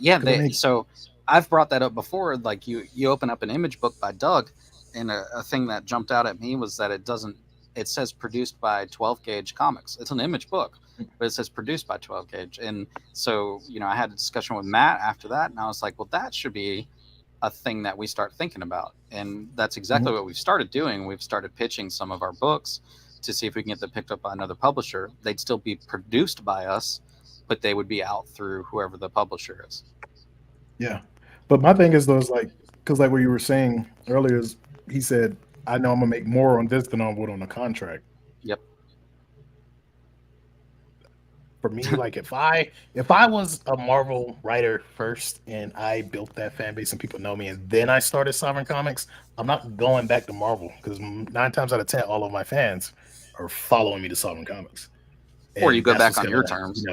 so I've brought that up before. Like you open up an image book by Doug, and a thing that jumped out at me was that it says produced by 12 Gauge Comics. It's an image book, but it says produced by 12 Gauge. And so, I had a discussion with Matt after that, and I was like, well, that should be a thing that we start thinking about. And that's exactly what we've started doing. We've started pitching some of our books to see if we can get them picked up by another publisher. They'd still be produced by us, but they would be out through whoever the publisher is. Yeah. But my thing is, though, is like, because like what you were saying earlier, is he said, I know I'm gonna make more on this than I would on a contract. Yep. For me, like if I was a Marvel writer first and I built that fan base and people know me, and then I started Sovereign Comics, I'm not going back to Marvel, because 9 times out of 10, all of my fans are following me to Sovereign Comics. Or you go back on your terms.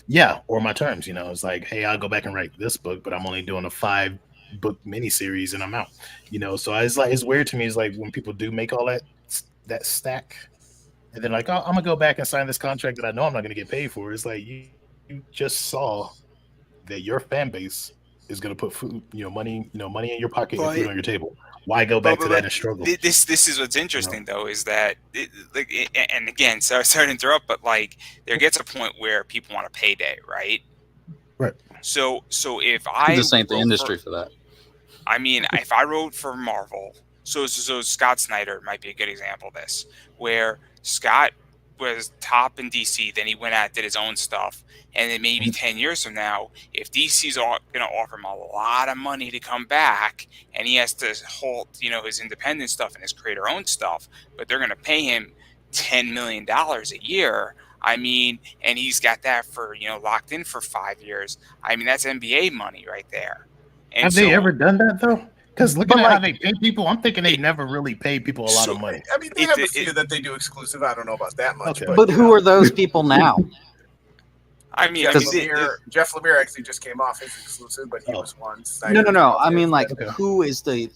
Yeah, or my terms. It's like, hey, I'll go back and write this book, but I'm only doing a 5-book miniseries and I'm out. So it's weird to me. It's like when people do make all that stack, and then like, oh, I'm gonna go back and sign this contract that I know I'm not gonna get paid for. It's like you just saw that your fan base is gonna put food, money in your pocket and food on your table. Why go back to that and struggle? This is what's interesting though, is that and again, sorry to interrupt, but like there gets a point where people want a payday, right? Right. So if I this ain't the industry for that. I mean, if I wrote for Marvel, so Scott Snyder might be a good example of this, where Scott was top in DC, then he went out and did his own stuff, and then maybe 10 years from now, if DC's going to offer him a lot of money to come back, and he has to halt, his independent stuff and his creator-owned stuff, but they're going to pay him $10 million a year. I mean, and he's got that for, locked in for 5 years. I mean, that's NBA money right there. And have they ever done that though? Because looking at how they pay people, I'm thinking they never really paid people a lot of money. I mean, they have a few that they do exclusive. I don't know about that much. Okay. But who are those people now? I mean, Jeff Lemire actually just came off his exclusive, but he was one. No. I mean, like, Okay. who is the?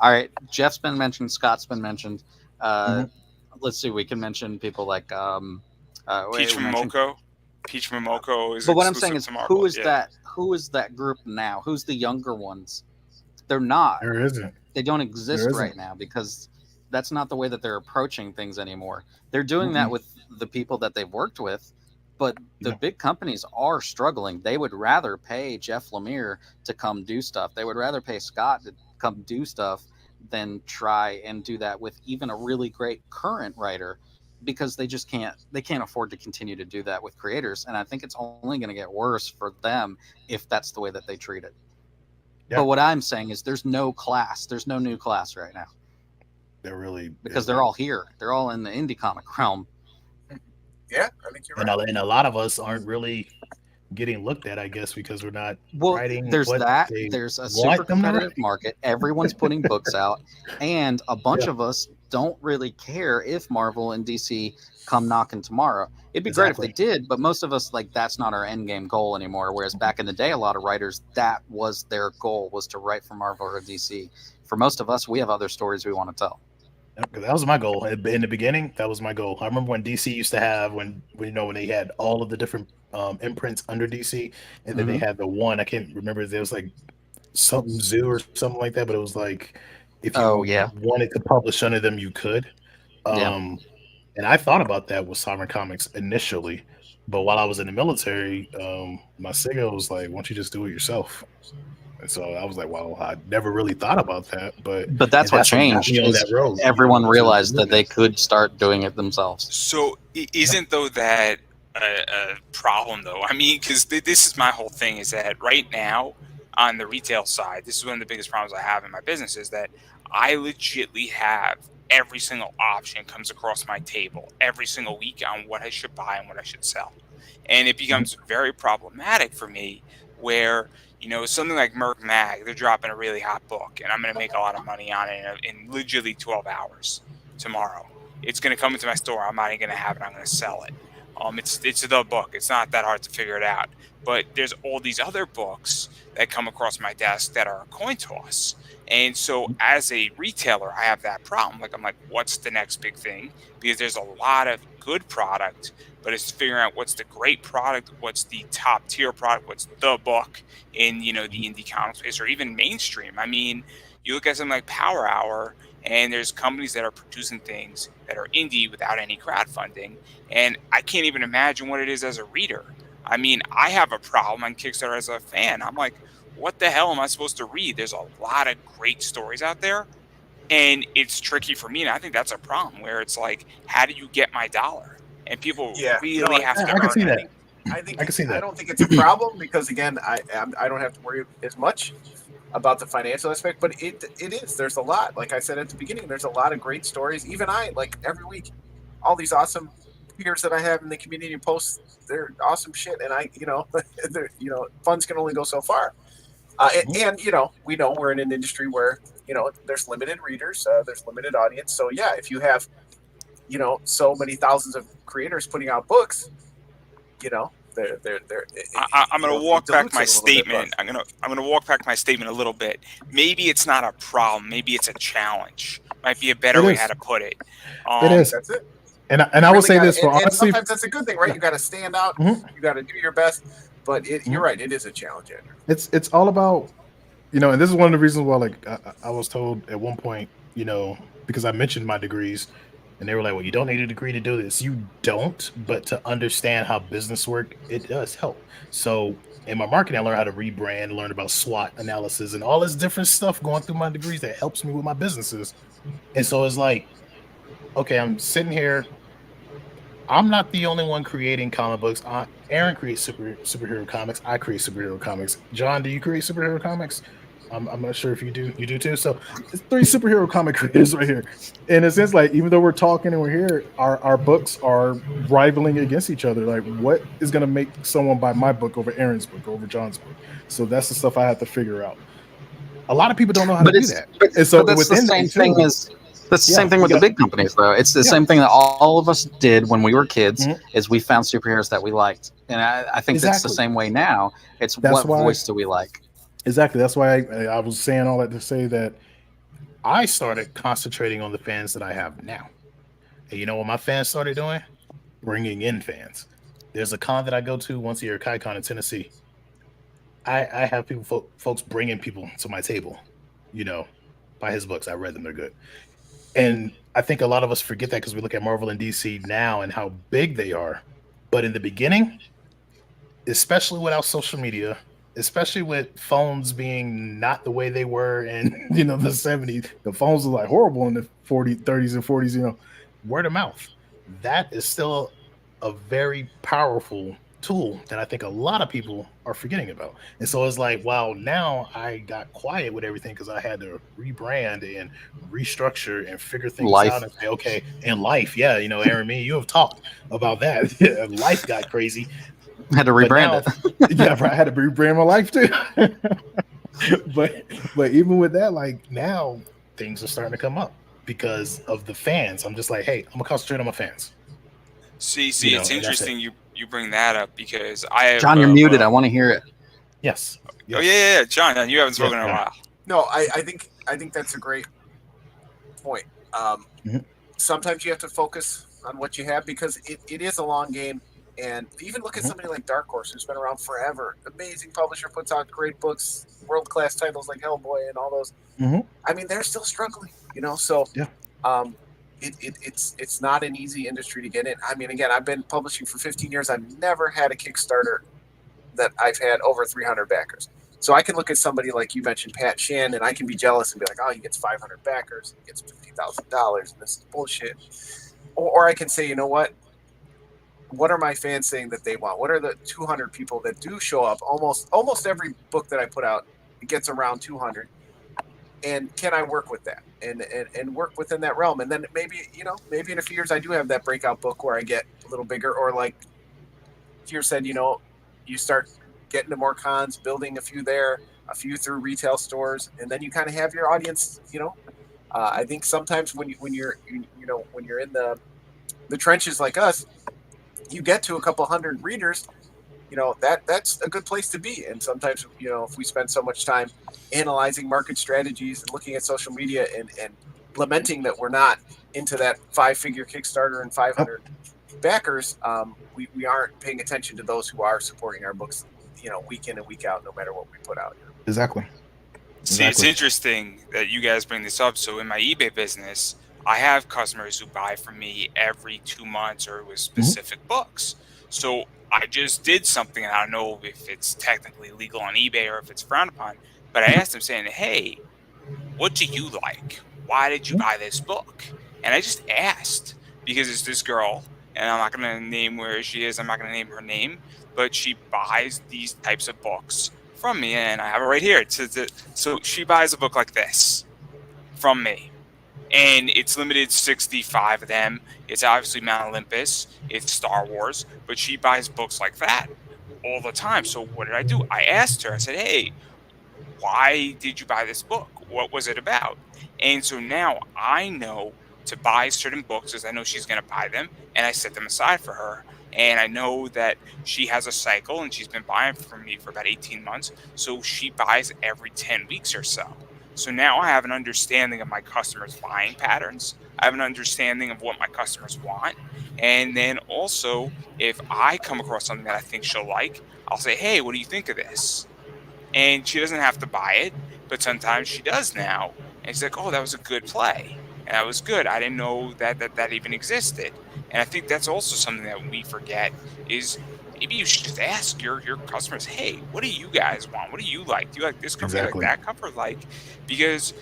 All right, Jeff's been mentioned. Scott's been mentioned. Let's see. We can mention people like Peach Momoko. Peach Momoko is. But what I'm saying exclusive is, to Marvel, who is that? Who is that group now? Who's the younger ones? They're not. There isn't. They don't exist There isn't. right now because that's not the way that they're approaching things anymore. They're doing that with the people that they've worked with, but the big companies are struggling. They would rather pay Jeff Lemire to come do stuff. They would rather pay Scott to come do stuff than try and do that with even a really great current writer, because they just can't afford to continue to do that with creators. And I think it's only going to get worse for them if that's the way that they treat it. Yeah. But what I'm saying is there's no class. There's no new class right now. They're really Because they're all here. They're all in the indie comic realm. Yeah, I think you're right. and a lot of us aren't really getting looked at, I guess, because we're not writing. There's what that. they There's a want super them to competitive write. market. Everyone's putting books out, and a bunch of us don't really care if Marvel and DC come knocking tomorrow. It'd be great if they did, but most of us, like, that's not our end game goal anymore. Whereas back in the day, a lot of writers, that was their goal, was to write for Marvel or DC. For most of us, we have other stories we want to tell. That was my goal in the beginning. That was my goal. I remember when DC used to have when they had all of the different imprints under DC, and then they had the one, I can't remember. There was like something Zoo or something like that, but it was like if you wanted to publish under them, you could. And I thought about that with Sovereign Comics initially, but while I was in the military, my SIGA was like, "Why don't you just do it yourself?" And so I was like, "Well, I never really thought about that." But that's what changed. Everyone realized that they could start doing it themselves. So isn't though that a problem though? I mean, because this is my whole thing, is that right now on the retail side, this is one of the biggest problems I have in my business, is that I legitly have every single option comes across my table every single week on what I should buy and what I should sell. And it becomes very problematic for me where, something like Merc Mag, they're dropping a really hot book, and I'm going to make a lot of money on it in literally 12 hours tomorrow. It's going to come into my store. I'm not even going to have it. I'm going to sell it. It's the book. It's not that hard to figure it out. But there's all these other books that come across my desk that are a coin toss. And so as a retailer, I have that problem. I'm like, what's the next big thing? Because there's a lot of good product, but it's figuring out what's the great product, what's the top tier product, what's the book in, the indie comic space or even mainstream. I mean, you look at something like Power Hour, and there's companies that are producing things that are indie without any crowdfunding. And I can't even imagine what it is as a reader. I mean, I have a problem on Kickstarter as a fan. I'm like, what the hell am I supposed to read? There's a lot of great stories out there, and it's tricky for me. And I think that's a problem where it's like, how do you get my dollar? And people really have to earn I can see that. I can see that. I don't think it's a problem because, again, I don't have to worry as much about the financial aspect, but it is. There's a lot. Like I said at the beginning, there's a lot of great stories. Even every week, all these awesome peers that I have in the community post, they're awesome shit. And funds can only go so far. And we know we're in an industry where, there's limited readers, there's limited audience. So yeah, if you have, so many thousands of creators putting out books, I'm going to walk back my statement. I'm going to walk back my statement a little bit. Maybe it's not a problem. Maybe it's a challenge. Might be a better way how to put it. It is. That's it. And I will say this for honestly, sometimes that's a good thing, right? You got to stand out. You got to do your best. But you're right. It is a challenge, Andrew. It's all about, and this is one of the reasons why, I was told at one point, because I mentioned my degrees, and they were like, well, you don't need a degree to do this. You don't, but to understand how business work, it does help. So in my marketing, I learned how to rebrand, learn about SWOT analysis and all this different stuff going through my degrees that helps me with my businesses. And so it's like, okay, I'm sitting here. I'm not the only one creating comic books. Aaron creates superhero comics. I create superhero comics. John, do you create superhero comics? I'm not sure if you do. You do too. So it's 3 superhero comic creators right here. And it's just like, even though we're talking and we're here, our books are rivaling against each other. Like, what is going to make someone buy my book over Aaron's book, over John's book? So that's the stuff I have to figure out. A lot of people don't know how to do that. And so that's the same thing as That's the Yeah, same thing we with the got- big companies, though. It's the Yeah. same thing that all of us did when we were kids. Mhm. Is we found superheroes that we liked, and I think it's the Exactly. same way now. It's That's what why- voice do we like? Exactly. That's why I was saying all that to say that I started concentrating on the fans that I have now. And you know what my fans started doing? Bringing in fans. There's a con that I go to once a year, KaiCon in Tennessee. I have people, folks bringing people to my table, you know, buy his books. I read them; they're good. And I think a lot of us forget that because we look at Marvel and DC now and how big they are. But in the beginning, especially without social media, especially with phones being not the way they were in the 70s, the phones were like horrible in the 30s and 40s. Word of mouth. That is still a very powerful tool that I think a lot of people are forgetting about. And so it's like, wow, now I got quiet with everything because I had to rebrand and restructure and figure things Life. out and say, okay, and life, yeah, Aaron, me, you have talked about that. Life got crazy. Had to But rebrand it. yeah, I had to rebrand my life too. but even with that, like now things are starting to come up because of the fans. I'm just like, hey, I'm gonna concentrate on my fans. See, You know, it's and that's interesting you bring that up because I have. John, you're muted. I want to hear it. Yes. Oh yeah, John, you haven't spoken in a yeah. while. No, I think that's a great point. Mhm. Sometimes you have to focus on what you have because it is a long game. And even look at somebody like Dark Horse, who's been around forever. Amazing publisher, puts out great books, world-class titles like Hellboy and all those. Mhm. I mean, they're still struggling, So, Yeah. it's not an easy industry to get in. I mean, again, I've been publishing for 15 years. I've never had a Kickstarter that I've had over 300 backers. So I can look at somebody like you mentioned, Pat Shan, and I can be jealous and be like, oh, he gets 500 backers, he gets $50,000, and this is bullshit. Or I can say, you know what? What are my fans saying that they want? What are the 200 people that do show up? Almost every book that I put out gets around 200. And can I work with that and work within that realm? And then maybe in a few years I do have that breakout book where I get a little bigger, or like you said, you start getting to more cons, building a few there, a few through retail stores, and then you kind of have your audience. I think sometimes when you're in the trenches like us, you get to a couple hundred readers. That's a good place to be. And sometimes if we spend so much time analyzing market strategies and looking at social media and lamenting that we're not into that 5-figure Kickstarter and 500 backers, we aren't paying attention to those who are supporting our books week in and week out, no matter what we put out. Exactly. See, it's Exactly. interesting that you guys bring this up. So in my eBay business, I have customers who buy from me every 2 months or with specific books. So I just did something, and I don't know if it's technically legal on eBay or if it's frowned upon, but I asked them saying, hey, what do you like? Why did you buy this book? And I just asked because it's this girl, and I'm not going to name where she is. I'm not going to name her name, but she buys these types of books from me, and I have it right here. So she buys a book like this from me, and it's limited 65 of them. It's obviously Mount Olympus. It's Star Wars, but she buys books like that all the time. So what did I do? I asked her. I said, hey, why did you buy this book? What was it about? And so now I know to buy certain books because I know she's going to buy them, and I set them aside for her. And I know that she has a cycle, and she's been buying from me for about 18 months. So she buys every 10 weeks or so. So now I have an understanding of my customers' buying patterns. I have an understanding of what my customers want. And then also, if I come across something that I think she'll like, I'll say, hey, what do you think of this? And she doesn't have to buy it, but sometimes she does now. And she's like, oh, that was a good play. And that was good. I didn't know that even existed. And I think that's also something that we forget is maybe you should just ask your customers, hey, what do you guys want? What do you like? Do you like this cover? Exactly. Do you like that cover? Because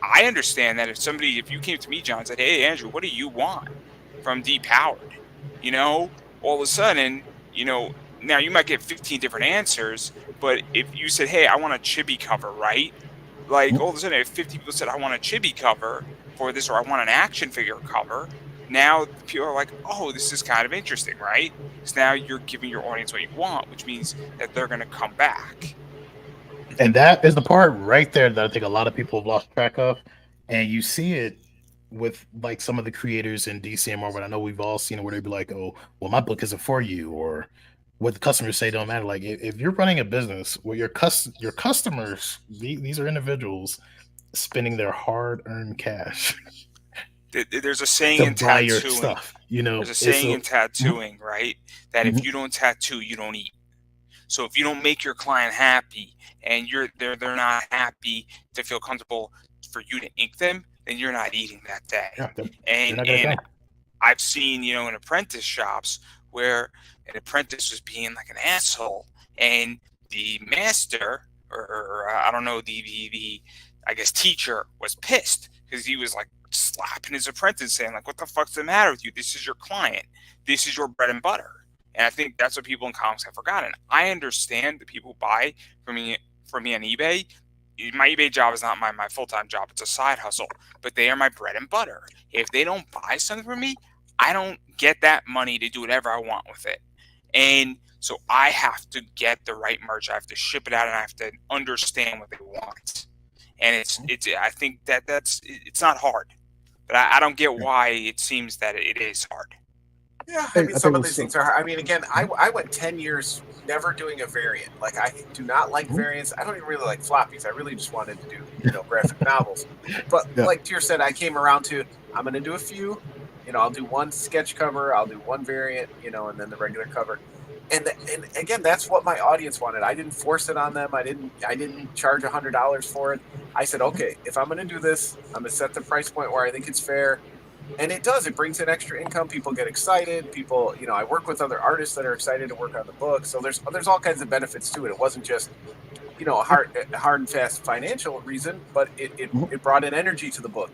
I understand that if you came to me, John, and said, hey, Andrew, what do you want from Depowered? All of a sudden, now you might get 15 different answers, but if you said, hey, I want a chibi cover, right? Like all of a sudden, if 50 people said, I want a chibi cover for this, or I want an action figure cover, now people are like, oh, this is kind of interesting, right? So now you're giving your audience what you want, which means that they're going to come back. And that is the part right there that I think a lot of people have lost track of. And you see it with like some of the creators in DC and Marvel. I know we've all seen it where they'd be like, "Oh, well, my book isn't for you," or what the customers say don't matter. Like if you're running a business where your customers, these are individuals spending their hard-earned cash There's a saying to in buy your tattooing. stuff. You know, There's a it's saying in so tattooing, right? That if Mhm. you don't tattoo, you don't eat. So if you don't make your client happy and they're not happy to feel comfortable for you to ink them, then you're not eating that day. Yeah, they're And not gonna come. I've seen, in apprentice shops where an apprentice was being like an asshole, and the master, or I don't know, the I guess teacher was pissed because he was like slapping his apprentice, saying like, "What the fuck's the matter with you? This is your client. This is your bread and butter." And I think that's what people in comics have forgotten. I understand that people buy from me on eBay. My eBay job is not my full-time job. It's a side hustle, but they are my bread and butter. If they don't buy something from me, I don't get that money to do whatever I want with it. And so I have to get the right merch. I have to ship it out, and I have to understand what they want. And it's I think it's not hard, but I don't get why it seems that it is hard. Yeah, I I mean, think some it of was these things are. I mean, again, I went 10 years never doing a variant. Like, I do not like variants. I don't even really like floppies. I really just wanted to do, graphic novels. But Yeah. like Tier said, I came around to, I'm going to do a few. I'll do one sketch cover, I'll do one variant, and then the regular cover. And again, that's what my audience wanted. I didn't force it on them. I didn't charge $100 for it. I said, okay, if I'm going to do this, I'm going to set the price point where I think it's fair. And it does. It brings in extra income. People get excited. People, I work with other artists that are excited to work on the book. So there's all kinds of benefits to it. It wasn't just, a hard and fast financial reason, but it brought in energy to the book.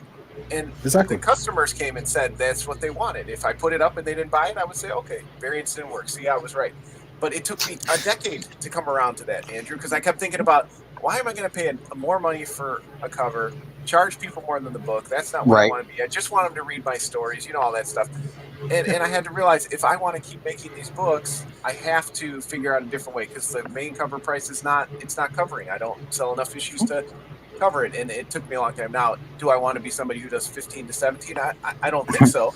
And Exactly. the customers came and said that's what they wanted. If I put it up and they didn't buy it, I would say, okay, variants didn't work. See, I was right. But it took me a decade to come around to that, Andrew, because I kept thinking about, why am I going to pay more money for a cover, charge people more than the book? That's not what I want to be. I just want them to read my stories, all that stuff. And I had to realize, if I want to keep making these books, I have to figure out a different way, because the main cover price it's not covering. I don't sell enough issues to cover it, and it took me a long time. Now, do I want to be somebody who does 15 to 17? I don't think so.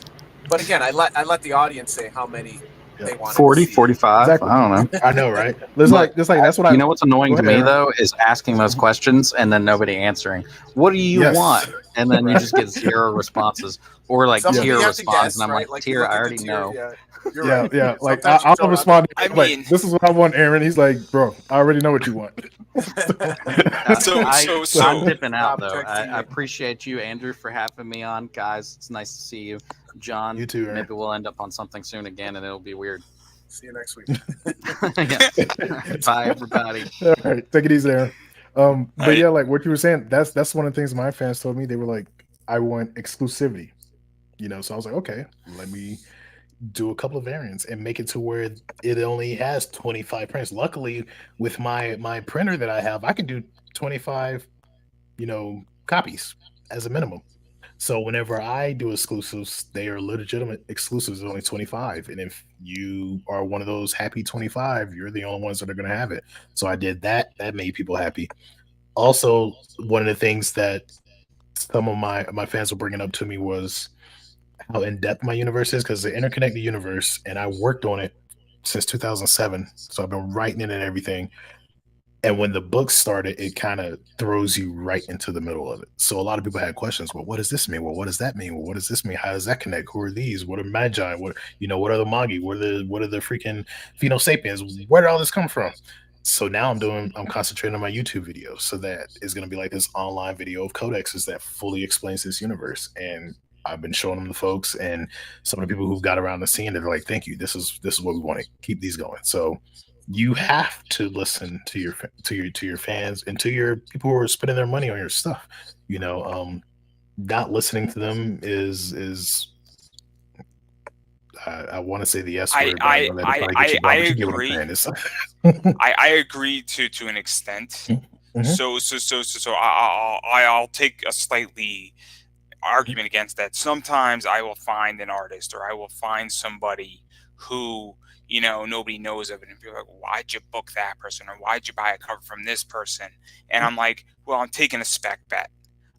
But again, I let the audience say how many they want. 40, 45. Exactly. I don't know. I know, right? It's like that's what You know what's annoying Go to me ahead. though is asking those questions and then nobody answering. What do you Yes. want? And then you just get zero responses, or like Somebody Tier you have to responds, guess, and I'm right? like, you Tier, look I at the already tier, know. Yeah, you're Yeah, right. yeah. Like Sometimes you I'll don't respond. I Like, mean- this is what I want, Aaron. He's like, bro, I already know what you want. So- I'm dipping out though. Object to you. I appreciate you, Andrew, for having me on, guys. It's nice to see you, John. You too, Aaron. Maybe we'll end up on something soon again, and it'll be weird. See you next week. Yeah. Bye, everybody. All right, take it easy, Aaron. But Right. yeah, like what you were saying, that's one of the things my fans told me. They were like, I want exclusivity, So I was like, okay, let me do a couple of variants and make it to where it only has 25 prints. Luckily, with my printer that I have, I can do 25, copies as a minimum. So whenever I do exclusives, they are legitimate exclusives, only 25. And if you are one of those happy 25, you're the only ones that are going to have it. So I did that. That made people happy. Also, one of the things that some of my fans were bringing up to me was how in depth my universe is, because the interconnected universe, and I worked on it since 2007. So I've been writing it and everything. And when the book started, it kind of throws you right into the middle of it. So a lot of people had questions. Well, what does this mean? Well, what does that mean? Well, what does this mean? How does that connect? Who are these? What are magi? What are the magi? What are the freaking phenosapiens? Where did all this come from? So now I'm concentrating on my YouTube videos. So that is going to be like this online video of codexes that fully explains this universe. And I've been showing them to folks, and some of the people who've got around the scene, they're like, thank you. This is what we want to keep these going. So you have to listen to your fans and to your people who are spending their money on your stuff. Not listening to them is I want to say the S word. I agree. I agree to an extent. Mhm. So I'll take a slightly argument against that. Sometimes I will find an artist, or I will find somebody who nobody knows of it, and people are like, why'd you book that person, or why'd you buy a cover from this person? And I'm like, well, I'm taking a spec bet.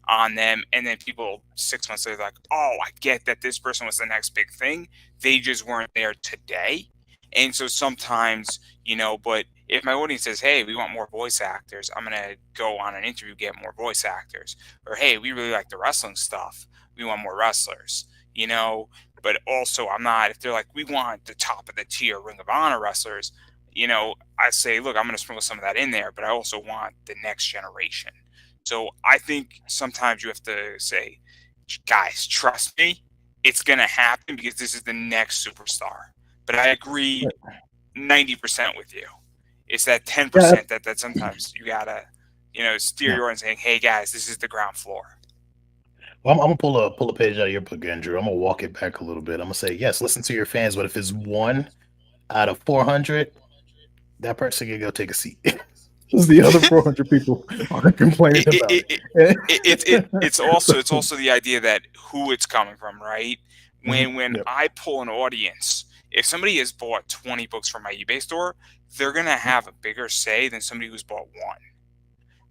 on them, and then people 6 months later like, oh, I get that this person was the next big thing. They just weren't there today. And so sometimes, but if my audience says, hey, we want more voice actors, I'm going to go on an interview, get more voice actors. Or, hey, we really like the wrestling stuff, we want more wrestlers, But also, I'm not, if they're like, we want the top of the tier Ring of Honor wrestlers, I say, look, I'm going to sprinkle some of that in there, but I also want the next generation. So I think sometimes you have to say, guys, trust me, it's going to happen because this is the next superstar. But I agree 90% with you. It's that 10% that sometimes you got to, steer your audience saying, hey, guys, this is the ground floor. Well, I'm gonna pull a page out of your book, Andrew. I'm gonna walk it back a little bit. I'm gonna say, yes, listen to your fans, but if it's 1 out of 400, that person can go take a seat. Because the other 400 people are complaining about it. It's also the idea that who it's coming from, right? When I pull an audience, if somebody has bought 20 books from my eBay store, they're gonna have a bigger say than somebody who's bought one,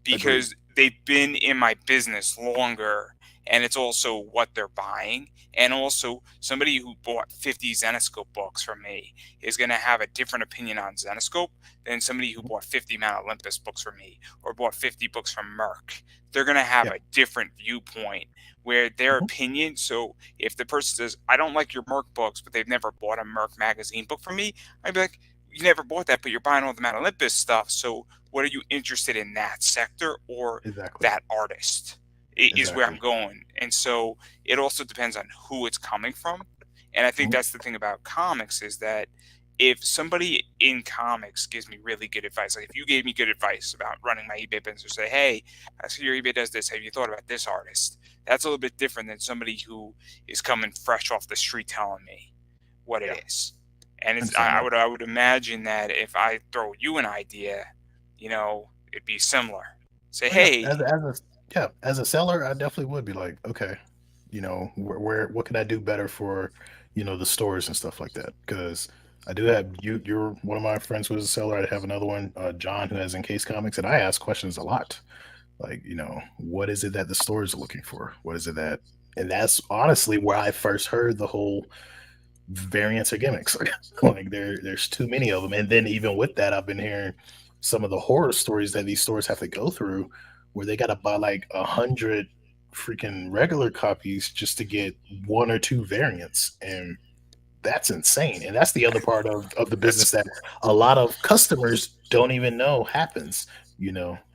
because they've been in my business longer. And it's also what they're buying. And also, somebody who bought 50 Zenoscope books from me is going to have a different opinion on Zenoscope than somebody who bought 50 Mount Olympus books from me or bought 50 books from Merck. They're going to have a different viewpoint where their opinion. So if the person says, I don't like your Merck books, but they've never bought a Merck magazine book from me, I'd be like, you never bought that, but you're buying all the Mount Olympus stuff. So what are you interested in, that sector or that artist? Is where I'm going. And so it also depends on who it's coming from. And I think that's the thing about comics, is that if somebody in comics gives me really good advice, like if you gave me good advice about running my eBay business, or say, hey, I see your eBay does this, have you thought about this artist? That's a little bit different than somebody who is coming fresh off the street telling me what it is. And it's, I would imagine that if I throw you an idea, it'd be similar. Say, hey, as a seller, I definitely would be like, okay, what can I do better for, the stores and stuff like that? Because I do have you're one of my friends who is a seller. I have another one, John, who has Encased Comics, and I ask questions a lot. Like, what is it that the stores are looking for? What is it that, and that's honestly where I first heard the whole variants or gimmicks. Like there's too many of them. And then even with that, I've been hearing some of the horror stories that these stores have to go through, where they got to buy like 100 freaking regular copies just to get 1 or 2 variants. And that's insane. And that's the other part of the business that a lot of customers don't even know happens,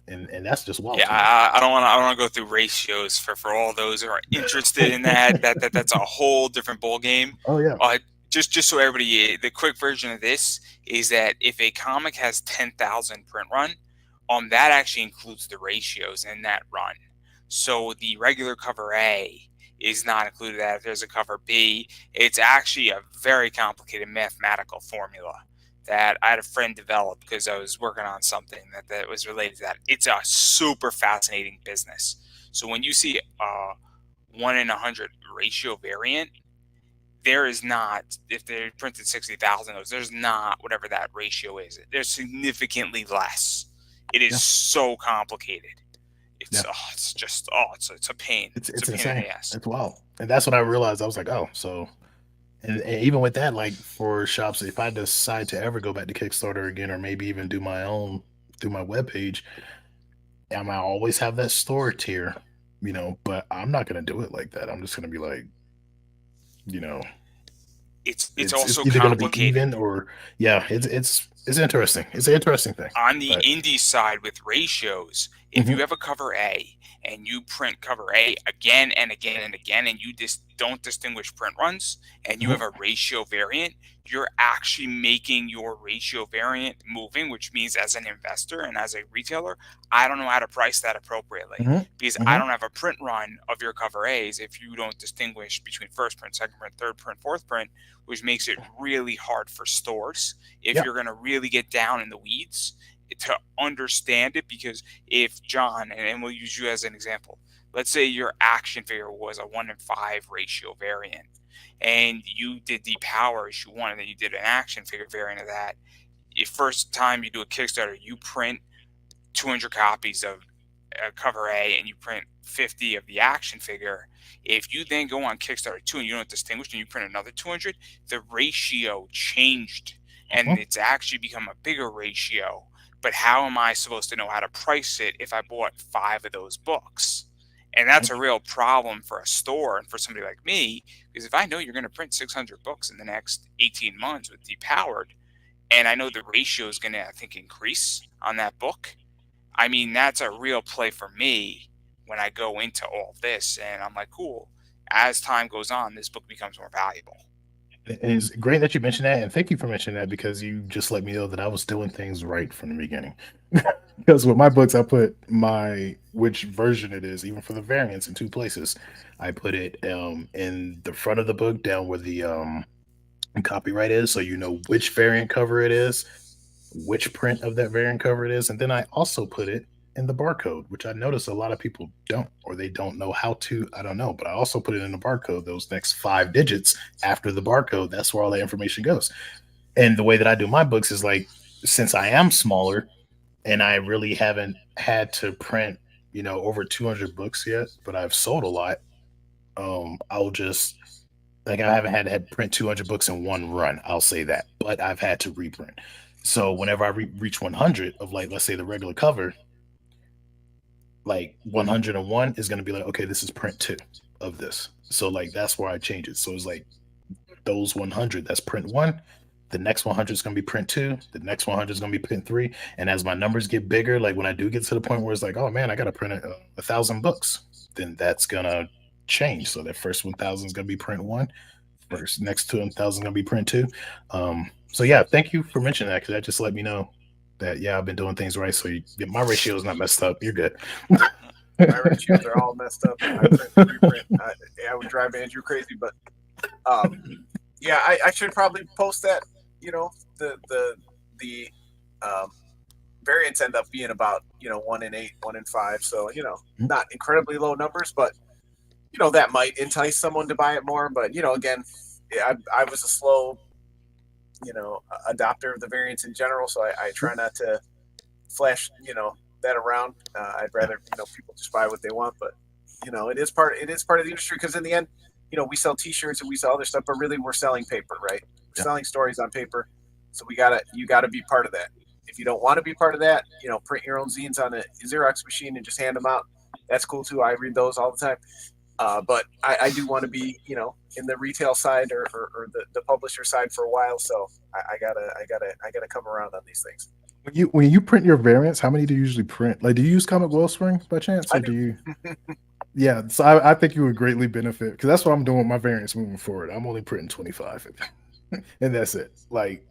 and that's just wild. Yeah, I don't want to go through ratios for all those who are interested in that. That's a whole different ball game. Oh yeah. Just so everybody, the quick version of this is that if a comic has 10,000 print run, that actually includes the ratios in that run. So the regular cover A is not included. That if there's a cover B, it's actually a very complicated mathematical formula that I had a friend develop because I was working on something that was related to that. It's a super fascinating business. So when you see a 1 in 100 ratio variant, there is not, if they printed 60,000 of those, there's not whatever that ratio is. There's significantly less. It is so complicated. It's it's a pain. It's insane. It's wild. And that's when I realized, I was like, oh, so, and even with that, like for shops, if I decide to ever go back to Kickstarter again, or maybe even do my own through my webpage, I might always have that store tier, but I'm not going to do it like that. I'm just going to be like, it's also either complicated. Going to be even or it's interesting. It's an interesting thing. On the indie side with ratios, if you have a cover A and you print cover A again and again and again, and you just don't distinguish print runs, and you have a ratio variant, you're actually making your ratio variant moving, which means as an investor and as a retailer, I don't know how to price that appropriately because I don't have a print run of your cover A's if you don't distinguish between first print, second print, third print, fourth print, which makes it really hard for stores if you're going to really get down in the weeds to understand it. Because if John, and we'll use you as an example, let's say your action figure was a 1 in 5 ratio variant, and you did the Power issue 1, and then you did an action figure variant of that. The first time you do a Kickstarter, you print 200 copies of cover A and you print 50 of the action figure, if you then go on Kickstarter 2 and you don't distinguish and you print another 200, the ratio changed and it's actually become a bigger ratio. But how am I supposed to know how to price it if I bought 5 of those books? And that's a real problem for a store and for somebody like me, because if I know you're going to print 600 books in the next 18 months with Depowered, and I know the ratio is going to, I think, increase on that book, I mean, that's a real play for me when I go into all this. And I'm like, cool, as time goes on, this book becomes more valuable. And it's great that you mentioned that, and thank you for mentioning that, because you just let me know that I was doing things right from the beginning. Because with my books, I put which version it is, even for the variants, in 2 places. I put it in the front of the book, down where the copyright is, so you know which variant cover it is, which print of that variant cover it is, and then I also put it in the barcode, which I notice a lot of people don't, or they don't know how to. I don't know, but I also put it in the barcode. Those next 5 digits after the barcode, that's where all the information goes. And the way that I do my books is like, since I am smaller and I really haven't had to print, over 200 books yet, but I've sold a lot. I'll just, like, I haven't had to print 200 books in one run. I'll say that, but I've had to reprint. So whenever I reach 100 of, like, let's say the regular cover, like 101 is going to be like, okay, this is print 2 of this. So like, that's where I change it. So it's like those 100, that's print 1. The next 100 is going to be print 2. The next 100 is going to be print 3. And as my numbers get bigger, like when I do get to the point where it's like, oh man, I got to print 1,000 books, then that's going to change. So that first 1,000 is going to be print 1. Next 2,000 is going to be print 2. So yeah, thank you for mentioning that, because that just let me know that, yeah, I've been doing things right. So my ratio is not messed up. You're good. My ratios are all messed up. I would drive Andrew crazy, but yeah, I should probably post that. The variants end up being about 1 in 8, 1 in 5. So not incredibly low numbers, but that might entice someone to buy it more. But again, I was a slow adopter of the variants in general, so I try not to flash that around. I'd rather people just buy what they want, but it is part of the industry, because in the end we sell t-shirts and we sell other stuff, but really we're selling paper, right? We're selling stories on paper, so you gotta be part of that. If you don't want to be part of that, print your own zines on a Xerox machine and just hand them out. That's cool too. I read those all the time. But I do want to be, in the retail side or the publisher side for a while. So I gotta come around on these things. When you print your variants, how many do you usually print? Like, do you use Comic Wellspring by chance, or do you? Yeah, so I think you would greatly benefit, because that's what I'm doing with my variants moving forward. I'm only printing 25, and that's it. Like,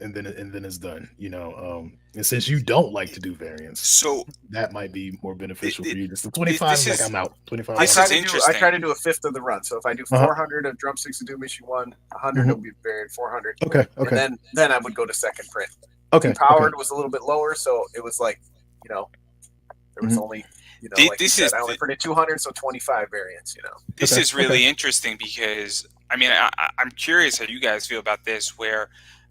and then it's done. And since you don't like to do variants, so that might be more beneficial for you. Just the 25 is like, I'm out. 25. This I is try to do a fifth of the run. So if I do 400 of Drumsticks of Doom issue 1, 100 will be variant 400. Okay. And then I would go to second print. Okay. Depowered was a little bit lower, so it was like, there was only, like you said, I only printed 200, so 25 variants. This is really interesting, because I mean, I'm curious how you guys feel about this.